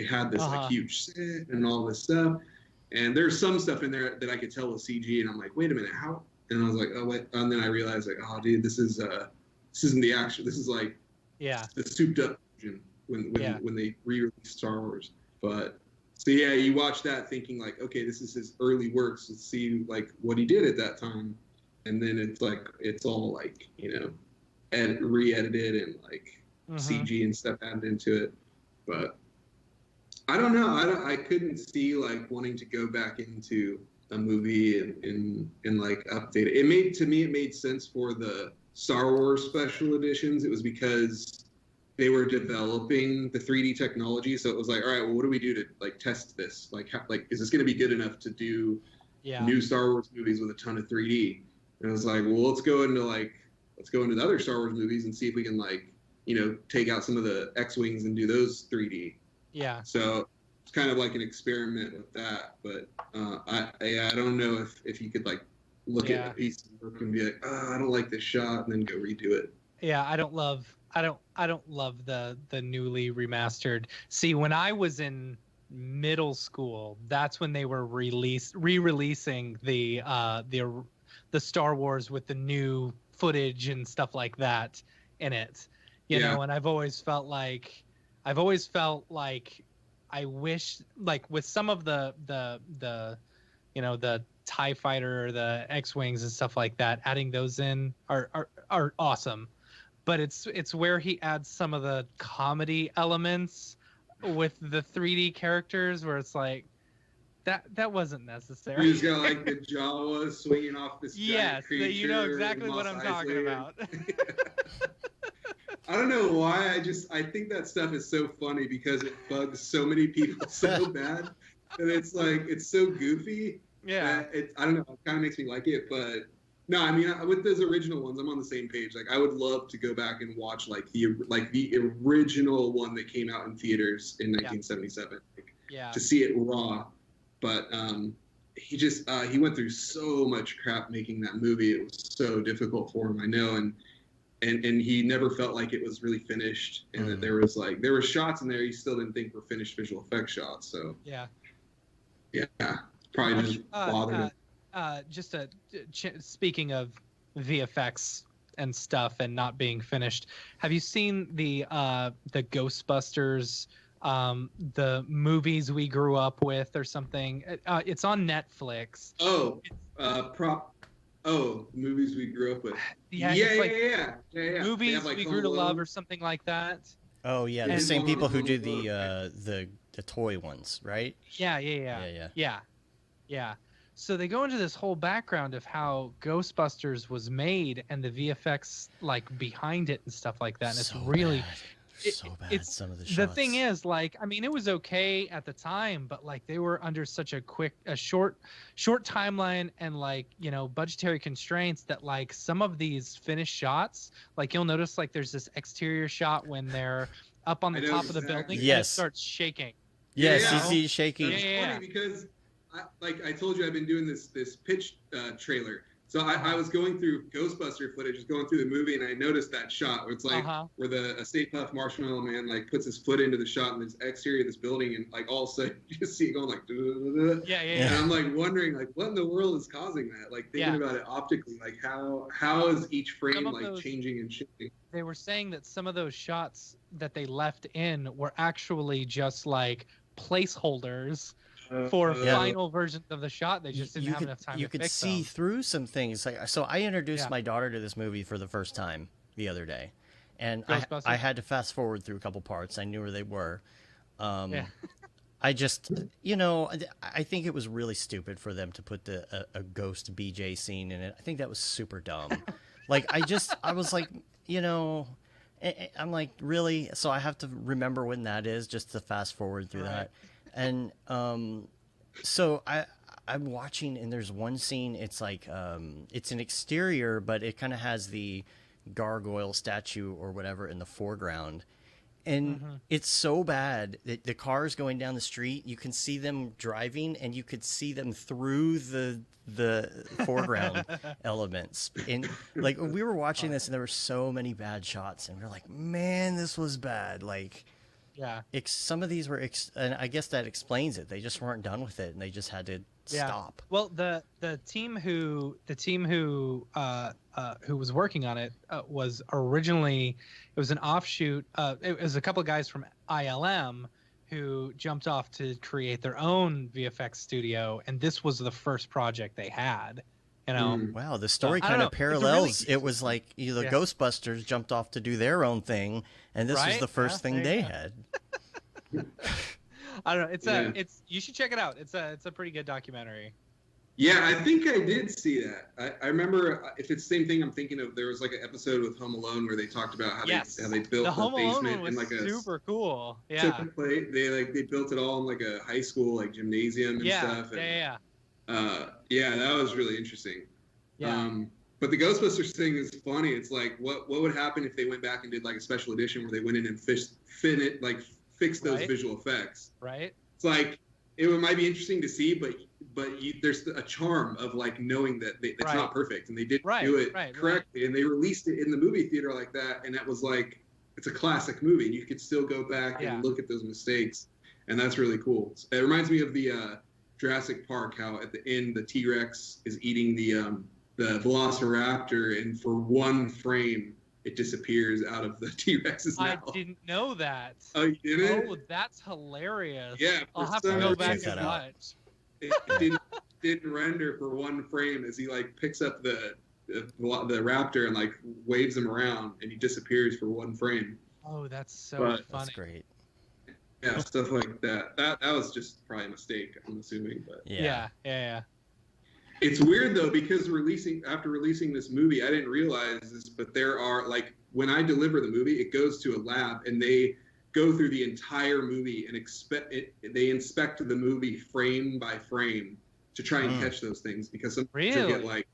had this like huge set and all this stuff. And there's some stuff in there that I could tell was CG, and I'm like, wait a minute, how? And I was like, oh wait, and then I realized like, oh dude, this isn't the action. This is like the souped up version when they re-released Star Wars. But so yeah, you watch that thinking like, okay, this is his early works. Let's see like what he did at that time, and then it's like it's all like re-edited and like CG and stuff added into it. But I don't know. I couldn't see like wanting to go back into a movie and like update it. It made sense for the Star Wars special editions. It was because they were developing the 3D technology, so it was like, all right, well, what do we do to like test this? Like, is this going to be good enough to do new Star Wars movies with a ton of 3D? And I was like, well, let's go into the other Star Wars movies and see if we can like, take out some of the X-wings and do those 3D. Yeah. So it's kind of like an experiment with that, but I don't know if you could like look at a piece of work and be like, I don't like this shot, and then go redo it. Yeah, I don't love the newly remastered. See, when I was in middle school, that's when they were re-releasing the Star Wars with the new footage and stuff like that in it. You know, and I've always felt like I wish, like, with some of the TIE Fighter or the X-Wings and stuff like that, adding those in are awesome. But it's where he adds some of the comedy elements with the 3D characters where it's like that wasn't necessary. He's got like the Jawa swinging off this giant creature. Yes, you know exactly what I'm talking about. I don't know why. I think that stuff is so funny because it bugs so many people so bad, and it's like it's so goofy. Yeah. I don't know. It kind of makes me like it, but no. I mean, with those original ones, I'm on the same page. Like, I would love to go back and watch the original one that came out in theaters in 1977. To see it raw, but he went through so much crap making that movie. It was so difficult for him, I know, and he never felt like it was really finished, and that there were shots in there he still didn't think were finished visual effects shots. So probably just bothered him. Speaking of VFX and stuff and not being finished, have you seen the Ghostbusters, the movies we grew up with or something? It's on Netflix. Movies we grew up with. Yeah. Movies we grew to love or something like that. Oh yeah, the same people who do the toy ones, right? Yeah. So they go into this whole background of how Ghostbusters was made and the VFX like behind it and stuff like that. And it's really bad. So bad. Some of the shots. The thing is, like, I mean, it was okay at the time, but like they were under such a short timeline and like, budgetary constraints that like some of these finished shots, like you'll notice like there's this exterior shot when they're up on the top of the building and it starts shaking. Yes, you see shaking. It's funny because I told you, I've been doing this pitch trailer. So I was going through Ghostbuster footage, just going through the movie, and I noticed that shot where it's like where the Stay Puft Marshmallow Man like puts his foot into the shot in this exterior of this building, and like all of a sudden you just see it going like and I'm like wondering like what in the world is causing that? Like thinking about it optically, like how is each frame like changing and shifting? They were saying that some of those shots that they left in were actually just like placeholders for final versions of the shot. They just didn't have enough time to fix them. You could see through some things. So I introduced my daughter to this movie for the first time the other day, and I had to fast forward through a couple parts. I knew where they were. I just, I think it was really stupid for them to put a ghost BJ scene in it. I think that was super dumb. Like, I was like, I'm like, really? So I have to remember when that is just to fast forward through that. And so I'm watching, and there's one scene. It's like it's an exterior, but it kind of has the gargoyle statue or whatever in the foreground, and it's so bad that the cars going down the street, you can see them driving, and you could see them through the foreground elements. And like we were watching this, and there were so many bad shots, and we're like, man, this was bad. Like. Yeah. Some of these were, and I guess that explains it. They just weren't done with it, and they just had to stop. Well, the team who was working on it was originally, it was an offshoot. It was a couple of guys from ILM who jumped off to create their own VFX studio, and this was the first project they had. Wow, the story kind of parallels. It was like the Ghostbusters jumped off to do their own thing, and this was the first thing they had. I don't know. It's you should check it out. It's a pretty good documentary. Yeah, I think I did see that. I remember, if it's the same thing I'm thinking of, there was like an episode with Home Alone where they talked about how they built the Home Alone basement was in like a super cool. Yeah. They built it all in like a high school like gymnasium and stuff. And, yeah, that was really interesting. Yeah. But the Ghostbusters thing is funny. It's like what would happen if they went back and did like a special edition where they went in and fixed those visual effects. Right. It's like it might be interesting to see, but there's a charm of like knowing that it's not perfect and they didn't do it correctly, and they released it in the movie theater like that, and that was like it's a classic movie, and you could still go back and look at those mistakes, and that's really cool. It reminds me of the Jurassic Park, how at the end the T-Rex is eating the Velociraptor, and for one frame it disappears out of the T-Rex's mouth. I didn't know that. Oh, you didn't? Oh, that's hilarious. Yeah, I'll have to go back and watch. It didn't render for one frame as he like picks up the raptor and like waves him around, and he disappears for one frame. Oh, that's so funny. That's great. Yeah, stuff like that. That was just probably a mistake, I'm assuming. But yeah. It's weird though, because after releasing this movie, I didn't realize this, but there are like when I deliver the movie, it goes to a lab and they go through the entire movie and they inspect the movie frame by frame to try and catch those things, because sometimes you get like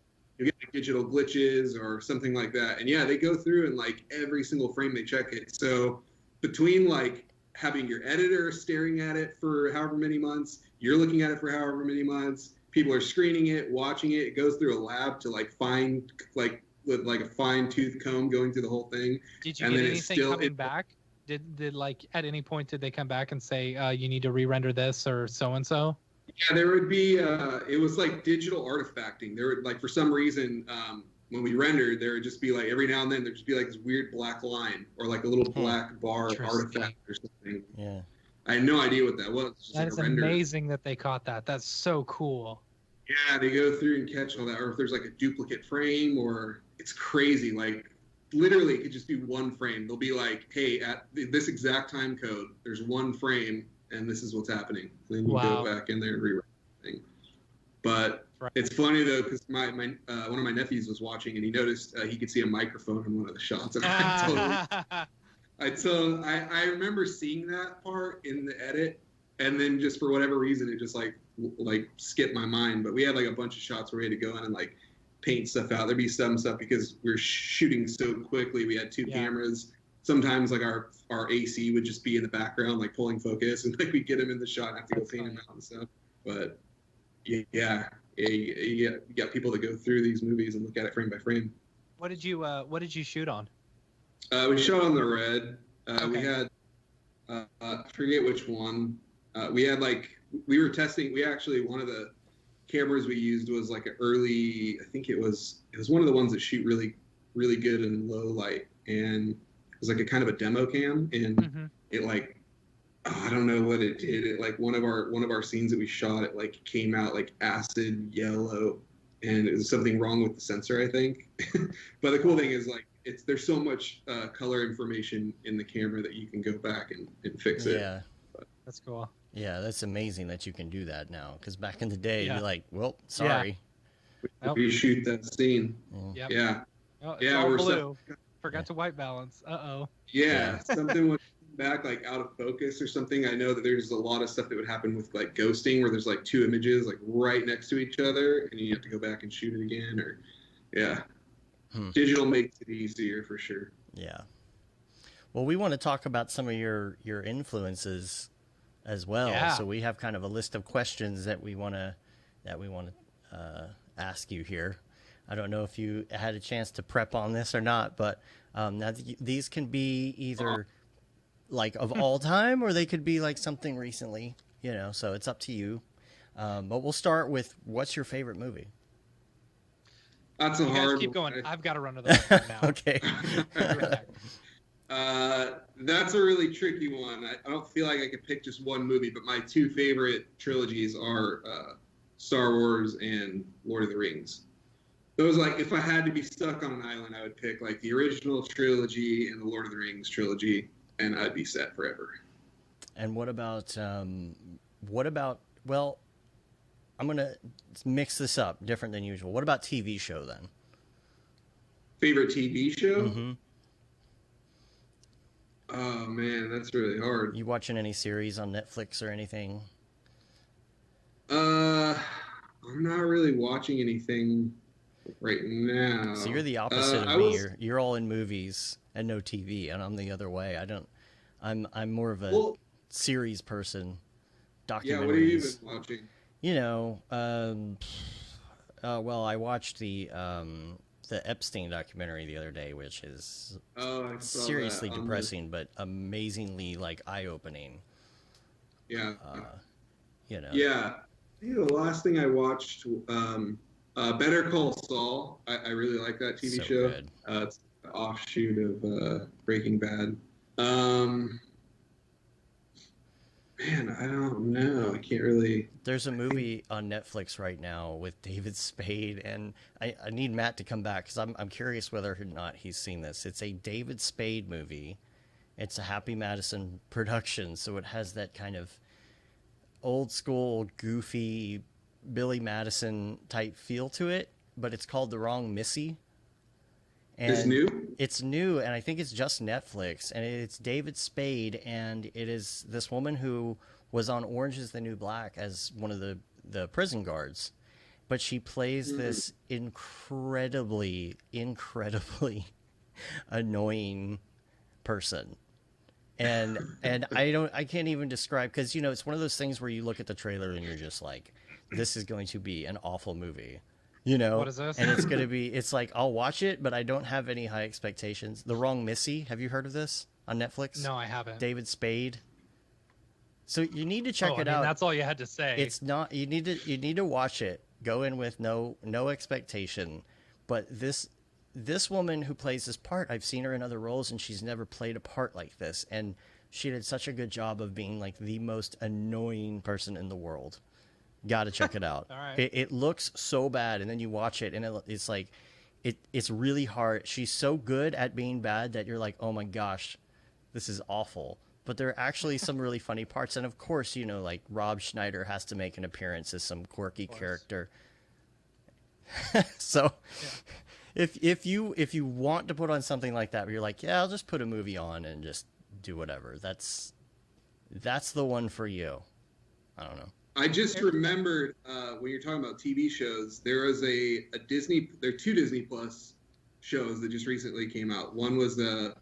digital glitches or something like that. And yeah, they go through and like every single frame they check it. So between like having your editor staring at it for however many months, you're looking at it for however many months, people are screening it, watching it, it goes through a lab to like find like with like a fine-tooth comb going through the whole thing. Did you get anything coming back? Did like at any point did they come back and say you need to re-render this or so and so? Yeah, there would be. It was like digital artifacting. There would like for some reason when we rendered, there would just be like every now and then there'd just be like this weird black line or like a little black bar artifact or something. Yeah. I had no idea what that was. Just that is amazing that they caught that. That's so cool. Yeah, they go through and catch all that, or if there's like a duplicate frame, or it's crazy. Like literally, it could just be one frame. They'll be like, "Hey, at this exact time code, there's one frame, and this is what's happening." And then you go back in there and rewrite the thing. But it's funny though, because my one of my nephews was watching, and he noticed he could see a microphone in one of the shots, and I remember seeing that part in the edit, and then just for whatever reason, it just like skipped my mind. But we had like a bunch of shots where we had to go in and like paint stuff out. There'd be some stuff because we were shooting so quickly. We had two cameras. Sometimes like our AC would just be in the background, like pulling focus, and like we'd get him in the shot and have to go paint him out and stuff. But you got people that go through these movies and look at it frame by frame. What did you shoot on? We shot on the Red. We had I forget which one. We had like we were testing. We actually one of the cameras we used was like an early. I think it was one of the ones that shoot really really good in low light, and it was like a kind of a demo cam, and it like I don't know what it did. It like one of our scenes that we shot, it like came out like acid yellow, and it was something wrong with the sensor, I think. But the cool thing is like there's so much color information in the camera that you can go back and fix it. Yeah, that's cool. Yeah, that's amazing that you can do that now. Because back in the day, you're like, well, sorry. We shoot that scene. Yep. Yeah. Oh, it's all blue. Forgot to white balance. Yeah, something would back like out of focus or something. I know that there's a lot of stuff that would happen with like ghosting where there's like two images like right next to each other and you have to go back and shoot it again, or digital makes it easier for sure. Yeah. Well, we want to talk about some of your influences as well. Yeah. So we have kind of a list of questions that we want to ask you here. I don't know if you had a chance to prep on this or not, but now these can be either like of all time or they could be like something recently, so it's up to you. But we'll start with, what's your favorite movie? That's you hard guys keep going. I've got to run to the right now. Okay. That's a really tricky one. I don't feel like I could pick just one movie, but my two favorite trilogies are Star Wars and Lord of the Rings. Those, like, if I had to be stuck on an island, I would pick like the original trilogy and the Lord of the Rings trilogy, and I'd be set forever. And what about well, I'm gonna mix this up different than usual. What about TV show then? Favorite TV show? Mm-hmm. Oh man, that's really hard. You watching any series on Netflix or anything? I'm not really watching anything right now. So you're the opposite of me. You're all in movies and no TV, and I'm the other way. I'm more of a series person. Documentaries. Yeah, what have you been watching? You know, well, I watched the Epstein documentary the other day, which is seriously depressing, but amazingly like eye-opening. Yeah. You know. Yeah. I think the last thing I watched, Better Call Saul. I really like that TV show. Good. It's an offshoot of Breaking Bad. Man, I don't know. I can't really. There's a movie on Netflix right now with David Spade, and I need Matt to come back because I'm curious whether or not he's seen this. It's a David Spade movie. It's a Happy Madison production, so it has that kind of old school, goofy Billy Madison type feel to it, but it's called The Wrong Missy. And it's new? It's new, and I think it's just Netflix, and it's David Spade, and it is this woman who was on Orange is the New Black as one of the prison guards, but she plays this incredibly annoying person. And I can't even describe, because, you know, it's one of those things where you look at the trailer and you're just like, this is going to be an awful movie. You know, what is this? And it's going to be, it's like, I'll watch it, but I don't have any high expectations. The Wrong Missy. Have you heard of this on Netflix? No, I haven't. David Spade. So you need to check it out. That's all you had to say. It's not, you need to watch it. Go in with no expectation. But this woman who plays this part, I've seen her in other roles and she's never played a part like this. And she did such a good job of being like the most annoying person in the world. Got to check it out. All right. It looks so bad, and then you watch it, and it's like, it's really hard. She's so good at being bad that you're like, oh my gosh, this is awful. But there are actually some really funny parts, and of course, you know, like Rob Schneider has to make an appearance as some quirky character. So, yeah. if you want to put on something like that, where you're like, yeah, I'll just put a movie on and just do whatever. That's the one for you. I don't know. I just remembered when you're talking about TV shows, there was there are two Disney Plus shows that just recently came out. One was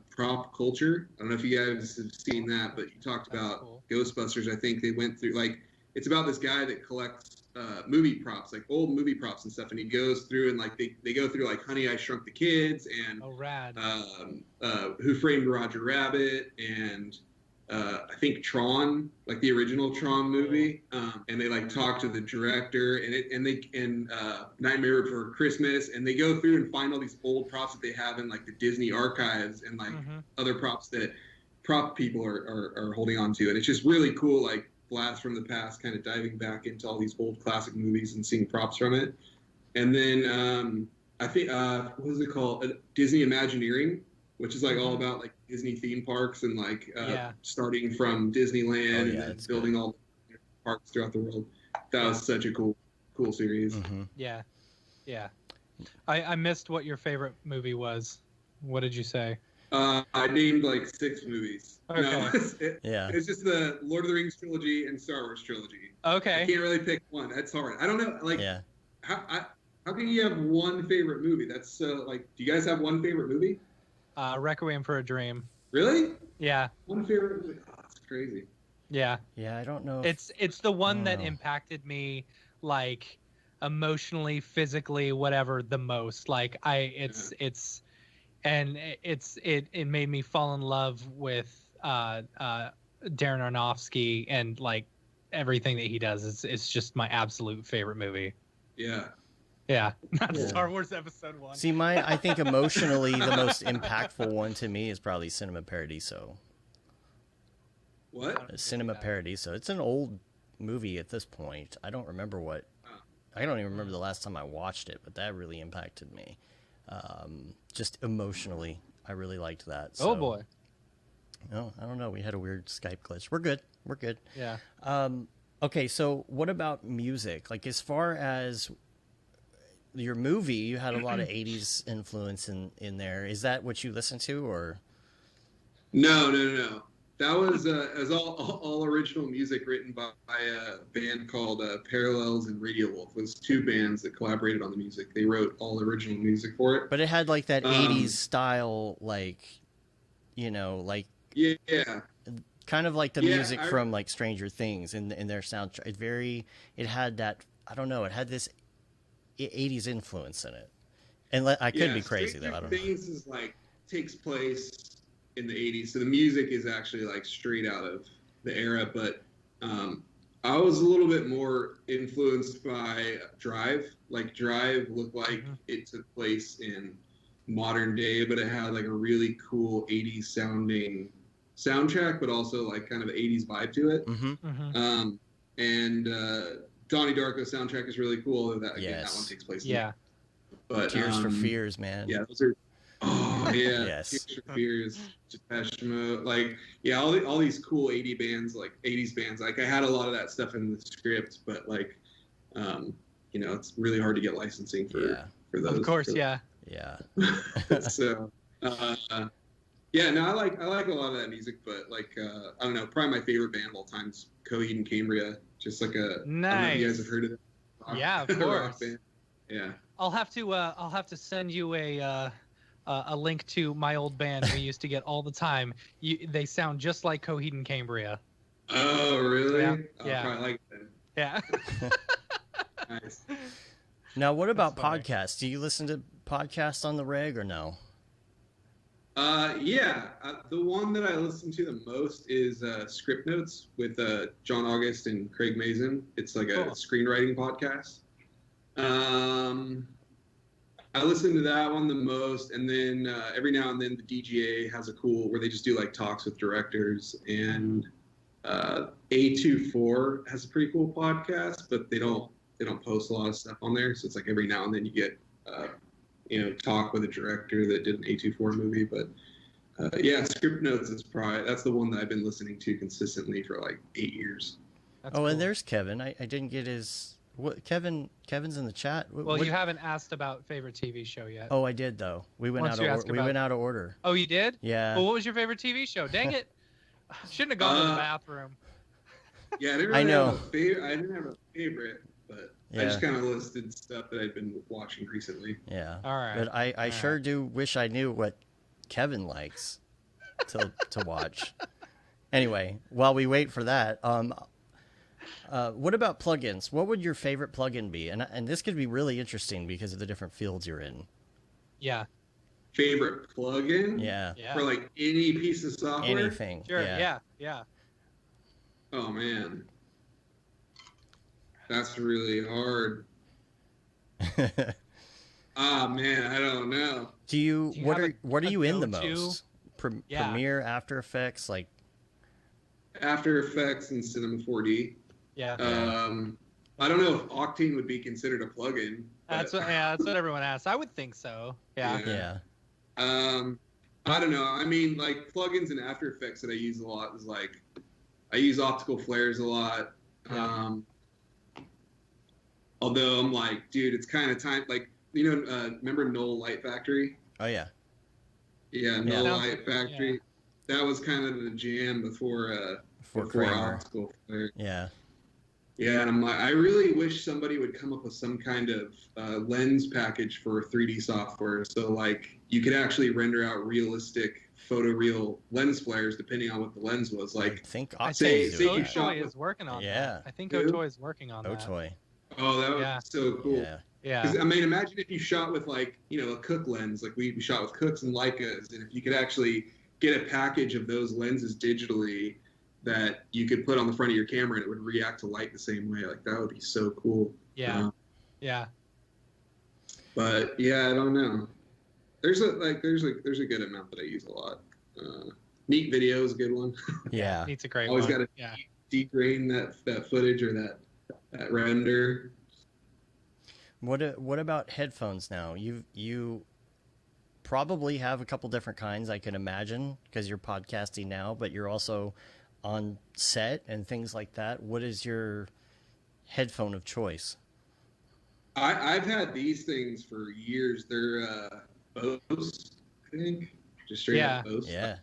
Prop Culture. I don't know if you guys have seen that, but you talked about Ghostbusters. I think they went through, like, it's about this guy that collects movie props, like old movie props and stuff, and he goes through and like they go through like Honey, I Shrunk the Kids and Who Framed Roger Rabbit and I think Tron, like the original Tron movie, and they like talk to the director and Nightmare Before Christmas, and they go through and find all these old props that they have in like the Disney archives and like other props that prop people are holding on to, and it's just really cool, like blast from the past, kind of diving back into all these old classic movies and seeing props from it. And then I think what was it called? Disney Imagineering, which is like all about like Disney theme parks and like starting from Disneyland and building all the parks throughout the world. That was such a cool series. Yeah. I missed what your favorite movie was. What did you say? I named like 6 movies. Okay. No, it's just the Lord of the Rings trilogy and Star Wars trilogy. Okay. I can't really pick one. That's hard. I don't know. Like, how can you have one favorite movie? That's so like. Do you guys have one favorite movie? Requiem for a Dream. Really? Yeah. One favorite movie. Oh, that's crazy. Yeah. Yeah, I don't know. It's the one that impacted me, like, emotionally, physically, whatever, the most. Like it made me fall in love with Darren Aronofsky and like everything that he does. It's just my absolute favorite movie. Yeah, not Star Wars Episode 1. See, I think emotionally the most impactful one to me is probably Cinema Paradiso. What? Cinema Paradiso. It's an old movie at this point. I don't remember I don't even remember the last time I watched it, but that really impacted me. Just emotionally, I really liked that. So. Oh boy. No, I don't know. We had a weird Skype glitch. We're good. we're good. Yeah. Okay, so what about music? Like, as far as your movie, you had a lot of 80s influence in there. Is that what you listen to, or? No. That was as all original music written by a band called Parallels and Radio Wolf. It was two bands that collaborated on the music. They wrote all original music for it. But it had like that 80s style, like, like yeah, kind of like the music from like Stranger Things in their soundtrack. It had that, I don't know, it had this 80s influence in it. And I could be crazy though. I don't know. Things is like takes place in the 80s, so the music is actually like straight out of the era. But I was a little bit more influenced by Drive. Like Drive looked like it took place in modern day, but it had like a really cool 80s sounding soundtrack, but also like kind of an 80s vibe to it. And Donnie Darko soundtrack is really cool. That again, that one takes place. But Tears for Fears, man. Yeah, those are. Oh yeah, yes. Tears for Fears, Depeche Mode, like all these cool 80s bands. Like I had a lot of that stuff in the script, but like, it's really hard to get licensing for those. Of course, Yeah. So, no, I like a lot of that music, but like, I don't know, probably my favorite band of all time is Coheed and Cambria. Just like a, nice. I don't know if you guys have heard of it. Yeah, of course. Yeah. I'll have to send you a link to my old band we used to get all the time. They sound just like Coheed and Cambria. Oh, really? Yeah. I'll probably like it then. Yeah. Nice. Now, what about podcasts? Do you listen to podcasts on the reg or no? The one that I listen to the most is Script Notes with John August and Craig Mazin. It's like a screenwriting podcast. I listen to that one the most, and then every now and then the DGA has a cool where they just do like talks with directors, and A24 has a pretty cool podcast, but they don't post a lot of stuff on there, so it's like every now and then you get talk with a director that did an A24 movie. But Script Notes is that's the one that I've been listening to consistently for like 8 years. That's cool. And there's Kevin. I didn't get his. What Kevin's in the chat. You haven't asked about favorite TV show yet. Oh, I did though. We went out of order. Oh, you did? Yeah. Well, what was your favorite TV show? Dang it! Shouldn't have gone to the bathroom. Yeah, I didn't have a favorite, but I just kind of listed stuff that I've been watching recently. Yeah. All right. But I sure do wish I knew what Kevin likes to watch. Anyway, while we wait for that, what about plugins? What would your favorite plugin be? And this could be really interesting because of the different fields you're in. Yeah. Favorite plugin? Yeah. For like any piece of software? Anything. Sure. Yeah. Oh man. That's really hard. Man, I don't know. What are you in the most? Premiere, After Effects, like After Effects and Cinema 4D. Yeah. I don't know if Octane would be considered a plugin. That's what everyone asks. I would think so. Yeah. I don't know. I mean, like plugins in After Effects that I use a lot is like I use optical flares a lot. Although I'm like, dude, it's kind of time. Like, remember Knoll Light Factory? Oh yeah. Yeah, Knoll Light Factory. Yeah. That was kind of the jam before optical flare. Yeah. Yeah, and I'm like, I really wish somebody would come up with some kind of lens package for 3D software, so like you could actually render out realistic photoreal lens flares depending on what the lens was. Like, I think Otoy is working on that. Yeah. I think Otoy is working on that. Otoy. Oh, that was so cool. Yeah. Because I mean, imagine if you shot with like a Cook lens, like we shot with Cooks and Leicas, and if you could actually get a package of those lenses digitally that you could put on the front of your camera and it would react to light the same way. Like that would be so cool. Yeah. But yeah, I don't know. There's a good amount that I use a lot. Neat Video is a good one. Yeah. Neat's a great Always one. got to degrain that footage or that render. What about headphones now? You probably have a couple different kinds, I can imagine, because you're podcasting now, but you're also on set and things like that, what is your headphone of choice? I've had these things for years. They're Bose, I think, just straight up Bose. Yeah.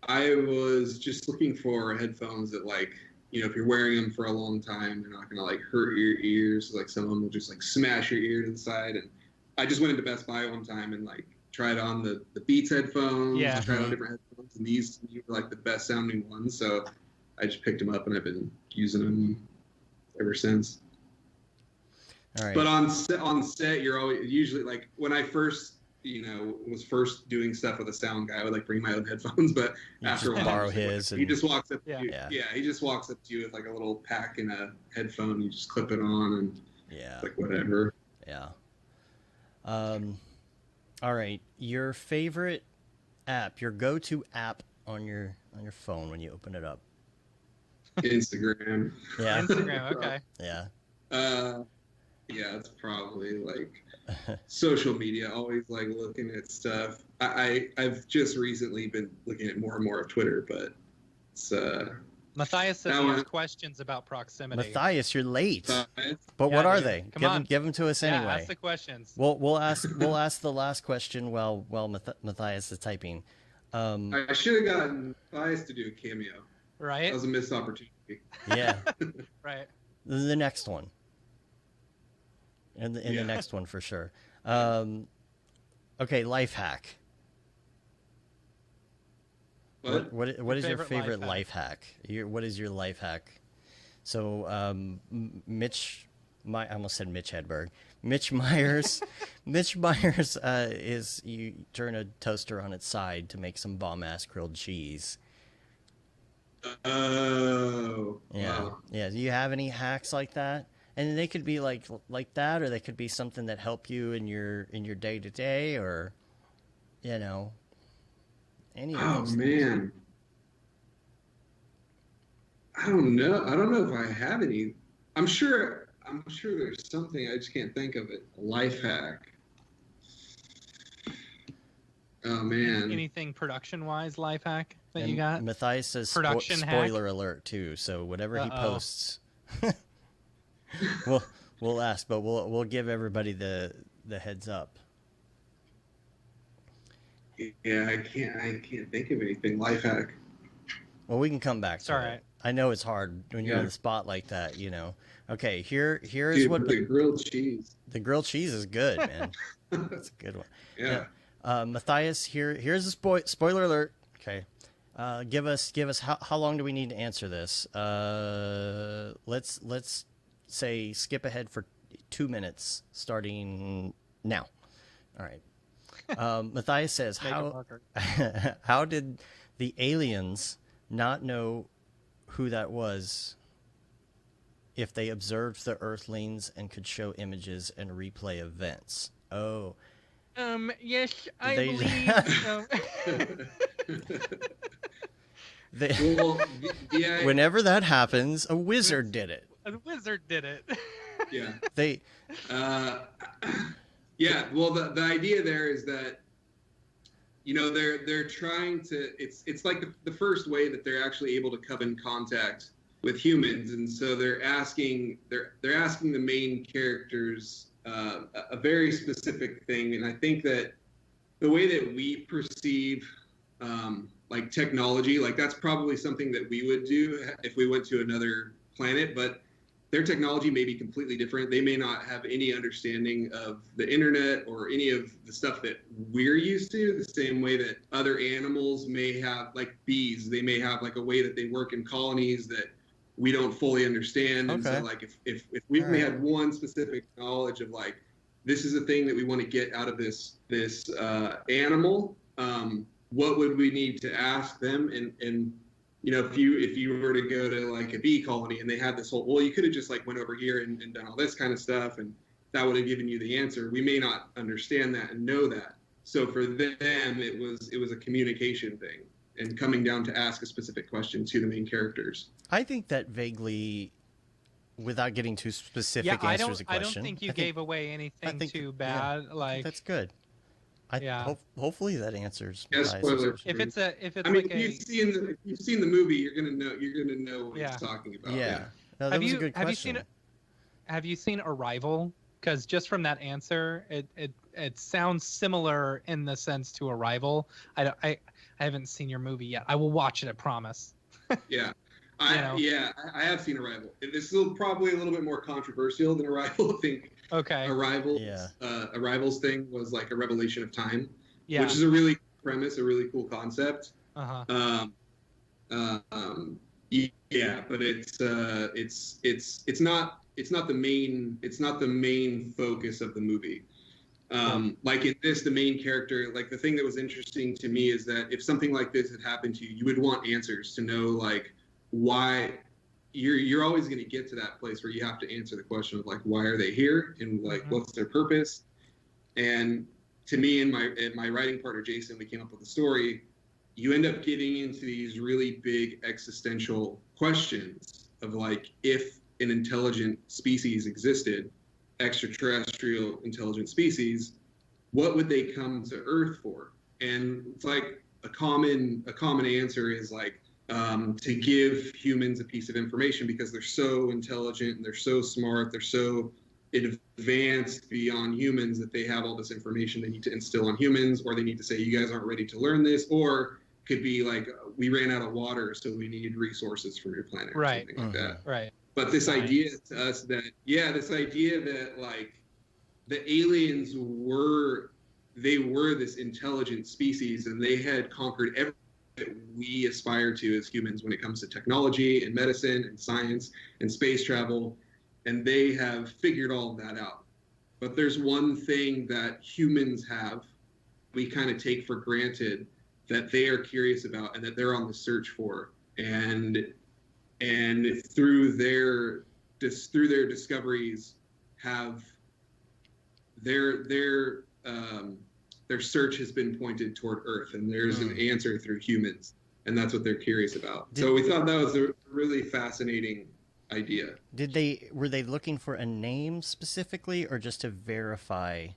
I was just looking for headphones that, like, you know, if you're wearing them for a long time, they're not gonna like hurt your ears. Like some of them will just like smash your ear to the side. And I just went into Best Buy one time and like tried on the Beats headphones. Yeah. Tried on different headphones, and these were like the best sounding ones. So I just picked them up and I've been using them ever since. All right. But on set, you're always usually like when I first, was first doing stuff with a sound guy, I would like bring my own headphones. But You after a just while, borrow it's like, his he and- just walks up. Yeah. To you. Yeah. He just walks up to you with like a little pack and a headphone. You just clip it on and Yeah. like whatever. Yeah. All right. Your favorite app, your go-to app on your phone when you open it up. Instagram. Yeah. Instagram. Okay. Yeah. Yeah, it's probably like social media. Always like looking at stuff. I've just recently been looking at more and more of Twitter, but it's Matthias says That he has one- questions about proximity. Matthias, you're late. it's But Yeah, what are dude. they? Come on. Give them to us Yeah, anyway. ask the questions. We'll ask the last question while Matthias is typing. I should have gotten Matthias to do a cameo. Right? That was a missed opportunity. Yeah. Right. The next one. And the Yeah. next one for sure. Okay, life hack. What is your favorite favorite life life hack? What is your life hack? So, I almost said Mitch Hedberg. Mitch Myers, is you turn a toaster on its side to make some bomb ass grilled cheese. Oh. Yeah, Wow. yeah. Do you have any hacks like that? And they could be like that, or they could be something that help you in your day to day, or any of Oh those things. man. I don't know. I don't know if I have any. I'm sure there's something. I just can't think of it. A life hack. Oh man. Anything production-wise life hack that And you got? Matthias says Production hack? spoiler alert too. So whatever he Uh-oh. posts, we'll ask, but we'll give everybody the heads up. Yeah, I can't think of anything. Life hack. Well, we can come back It's to all it. right. I know it's hard when you're on Yeah. the spot like that. Okay, here's Dude, what the grilled cheese. the grilled cheese is good, man. That's a good one. Yeah. Matthias, here's a spoiler alert. Okay, give us how long do we need to answer this? Let's say skip ahead for 2 minutes starting now. All right. Matthias says Make it how work. how did the aliens not know who that was if they observed the Earthlings and could show images and replay events? Oh. Yes, I They- believe. Well, yeah. Whenever that happens, a wizard did it. A wizard did it. Yeah. They Yeah. Well, the idea there is that they're trying to. It's like the first way that they're actually able to come in contact with humans, and so they're asking the main characters a very specific thing, and I think that the way that we perceive like technology, like that's probably something that we would do if we went to another planet, but their technology may be completely different. They may not have any understanding of the internet or any of the stuff that we're used to, the same way that other animals may have, like bees, they may have like a way that they work in colonies that we don't fully understand. And Okay. so like if we All only right. had one specific knowledge of like, this is a thing that we want to get out of this animal, what would we need to ask them? And if you were to go to like a bee colony and they had this whole, well, you could have just like went over here and done all this kind of stuff, and that would have given you the answer. We may not understand that and know that. So for them, it was a communication thing and coming down to ask a specific question to the main characters. I think that vaguely, without getting too specific, I answers a don't question. think you gave away anything think- too yeah, bad. I think like that's good. Hopefully that answers. Yeah, spoiler. If it's like if you've seen the movie, you're gonna know what he's talking about. Yeah. No, that was a good question. Have you seen Arrival? Because just from that answer, it sounds similar in the sense to Arrival. I haven't seen your movie yet. I will watch it. I promise. Yeah. I have seen Arrival. This is probably a little bit more controversial than Arrival. I think Arrival's thing was like a revelation of time, which is a really cool premise, a really cool concept. But it's not the main focus of the movie. Like in this, the main character, like the thing that was interesting to me is that if something like this had happened to you, you would want answers to know like why. You're always going to get to that place where you have to answer the question of like why are they here and like what's their purpose. And to me and my writing partner Jason, we came up with the story. You end up getting into these really big existential questions of like, if an intelligent species existed, extraterrestrial intelligent species, what would they come to Earth for? And it's like a common answer is like to give humans a piece of information because they're so intelligent and they're so smart, they're so advanced beyond humans that they have all this information they need to instill on humans, or they need to say you guys aren't ready to learn this, or could be like we ran out of water so we need resources from your planet or something like that. Right. But this idea to us that like the aliens were this intelligent species and they had conquered everything that we aspire to as humans when it comes to technology and medicine and science and space travel, and they have figured all of that out. But there's one thing that humans have, we kind of take for granted, that they are curious about and that they're on the search for, and through their discoveries have their search has been pointed toward Earth, and there's an answer through humans, and that's what they're curious about. So we thought that was a really fascinating idea. Were they looking for a name specifically, or just to verify?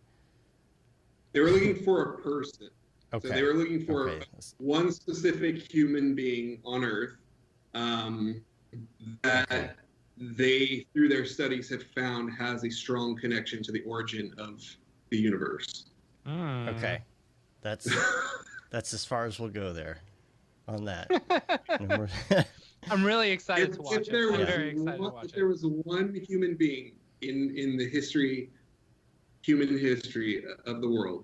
They were looking for a person. Okay. So they were looking for one specific human being on Earth that they, through their studies, have found has a strong connection to the origin of the universe. Okay, that's as far as we'll go there on that. I'm really excited to watch it. I'm very excited to watch it. If there was one human being in the human history of the world,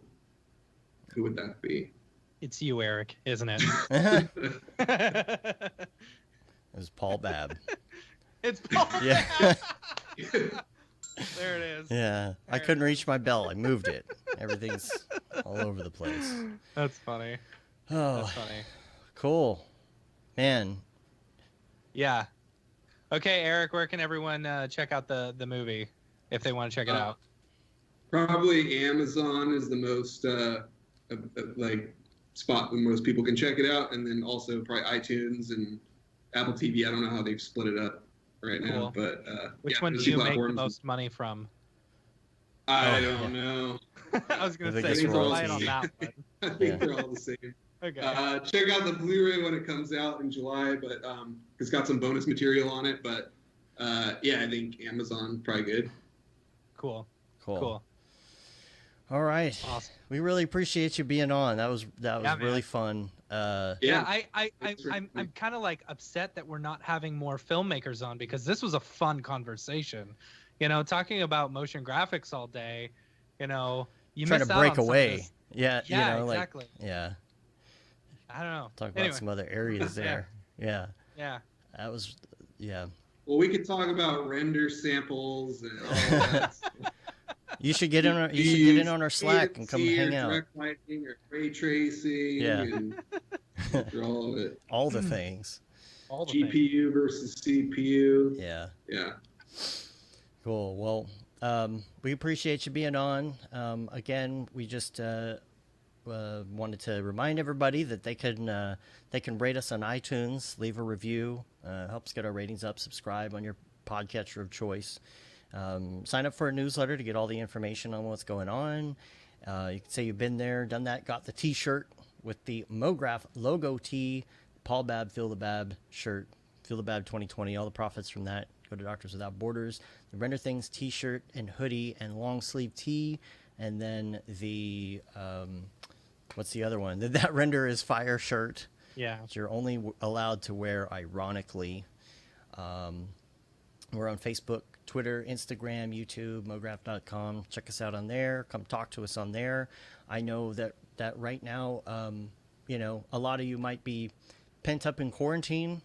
who would that be? It's you, Eric, isn't it? It was Paul Babb. It's Paul. Yeah. There it is. Yeah, I couldn't reach my bell. I moved it. Everything's all over the place. That's funny. Oh, that's funny. Cool, man. Yeah. Okay, Eric, where can everyone check out the movie if they want to check it out? Probably Amazon is the most spot where most people can check it out, and then also probably iTunes and Apple TV. I don't know how they've split it up right now, but which one do you make the most money from? I don't know. I was going to say rely on that one. I think they're all the same. Okay. Check out the Blu-ray when it comes out in July, but it's got some bonus material on it. But I think Amazon probably good. Cool. All right. Awesome. We really appreciate you being on. That was really fun. I'm kind of like upset that we're not having more filmmakers on, because this was a fun conversation. You know, talking about motion graphics all day, you know, you trying miss to out break on away. Yeah, exactly. I don't know. Talk about some other areas there. Yeah. That was Well, we could talk about render samples and all that. You should get in on our Slack and come hang out. Direct lighting or ray tracing. And all of it. All the things. All the GPU versus CPU. Yeah. Cool. Well, we appreciate you being on. Again, we just wanted to remind everybody that they can rate us on iTunes, leave a review, helps get our ratings up. Subscribe on your podcatcher of choice. Sign up for a newsletter to get all the information on what's going on. You can say you've been there, done that, got the T-shirt with the Mograph logo tee, Paul Babb, Feel the Bab shirt, Feel the Bab 2020. All the profits from that go to Doctors Without Borders. The Render Things T-shirt and hoodie and long sleeve tee, and then the what's the other one? That Render is Fire shirt. Yeah. Which you're only allowed to wear, ironically. We're on Facebook, Twitter, Instagram, YouTube, Mograph.com. Check us out on there. Come talk to us on there. I know that right now, you know, a lot of you might be pent up in quarantine,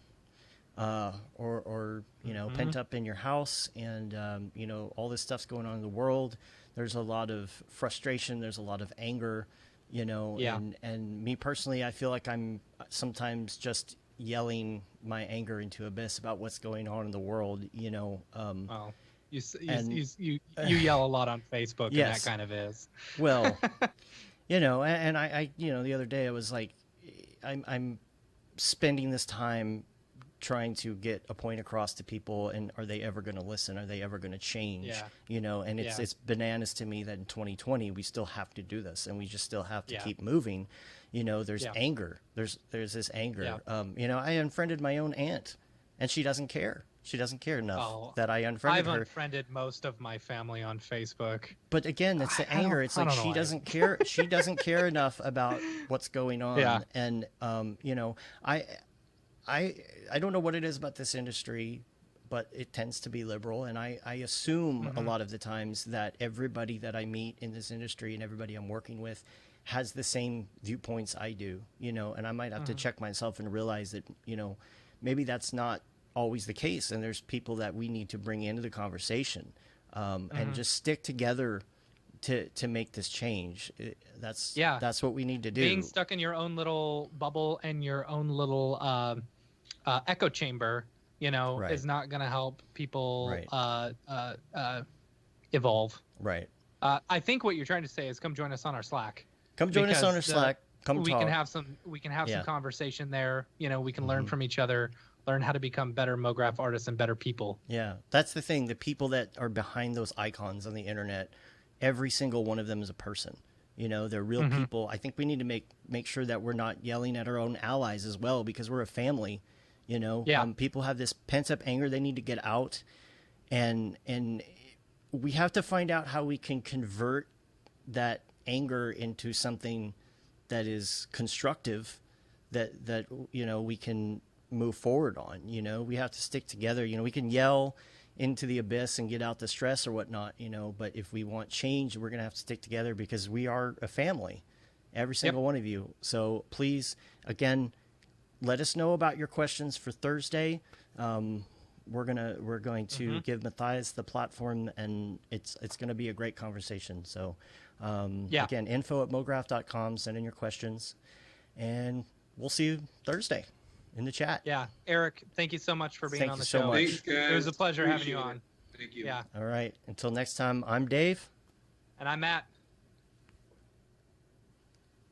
or you know, pent up in your house, and you know, all this stuff's going on in the world. There's a lot of frustration. There's a lot of anger, you know. Yeah. And me personally, I feel like I'm sometimes just yelling my anger into abyss about what's going on in the world, you know. Well, you yell a lot on Facebook, Yes. and that kind of is. Well, you know, and I you know, the other day I was like, I'm spending this time trying to get a point across to people, and are they ever going to listen? Are they ever going to change? Yeah. You know, and Yeah. it's bananas to me that in 2020 we still have to do this, and we just still have to Yeah. keep moving. You know, there's Yeah. anger. There's this anger. Yeah. You know, I unfriended my own aunt, and she doesn't care. She doesn't care enough that I unfriended I've her. unfriended most of my family on Facebook. But again, it's the anger. It's like she doesn't care. She doesn't care enough about what's going on. Yeah. And you know, I don't know what it is about this industry, but it tends to be liberal, and I assume a lot of the times that everybody that I meet in this industry and everybody I'm working with has the same viewpoints I do, you know, and I might have to check myself and realize that, you know, maybe that's not always the case, and there's people that we need to bring into the conversation, and just stick together to make this change. That's what we need to do. Being stuck in your own little bubble and your own little echo chamber, you know, Right. is not going to help people Right. evolve. Right. I think what you're trying to say is come join us on our Slack. Come join us on our Because, Slack. Come we talk. can have some Yeah. conversation there. You know, we can learn from each other, learn how to become better Mograph artists and better people. Yeah, that's the thing. The people that are behind those icons on the internet, every single one of them is a person. You know, they're real people. I think we need to make sure that we're not yelling at our own allies as well, because we're a family. You know, Yeah. People have this pent up anger they need to get out, and we have to find out how we can convert that anger into something that is constructive, that you know, we can move forward on. You know, we have to stick together. You know, we can yell into the abyss and get out the stress or whatnot, you know, but if we want change, we're going to have to stick together, because we are a family, every single one of you. So please, again, let us know about your questions for Thursday. We're going to give Matthias the platform, and it's going to be a great conversation. So again, info@mograph.com, send in your questions, and we'll see you Thursday in the chat. Yeah. Eric, thank you so much for being Thank on you the so show. much. Thanks, guys. It was a pleasure having Appreciate you it. on. Thank you. Yeah. All right. Until next time, I'm Dave, And I'm Matt.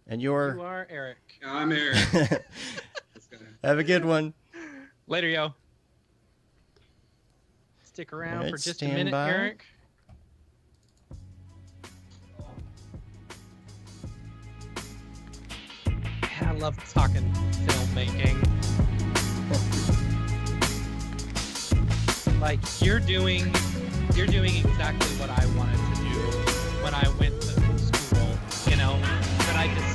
and You you're... are Eric. I'm Eric. This guy. Have a good one. Later, yo. Stick around Alright, for just a stand minute, by. Eric. Yeah, I love talking filmmaking. Like you're doing exactly what I wanted to do when I went to school. You know, that I discovered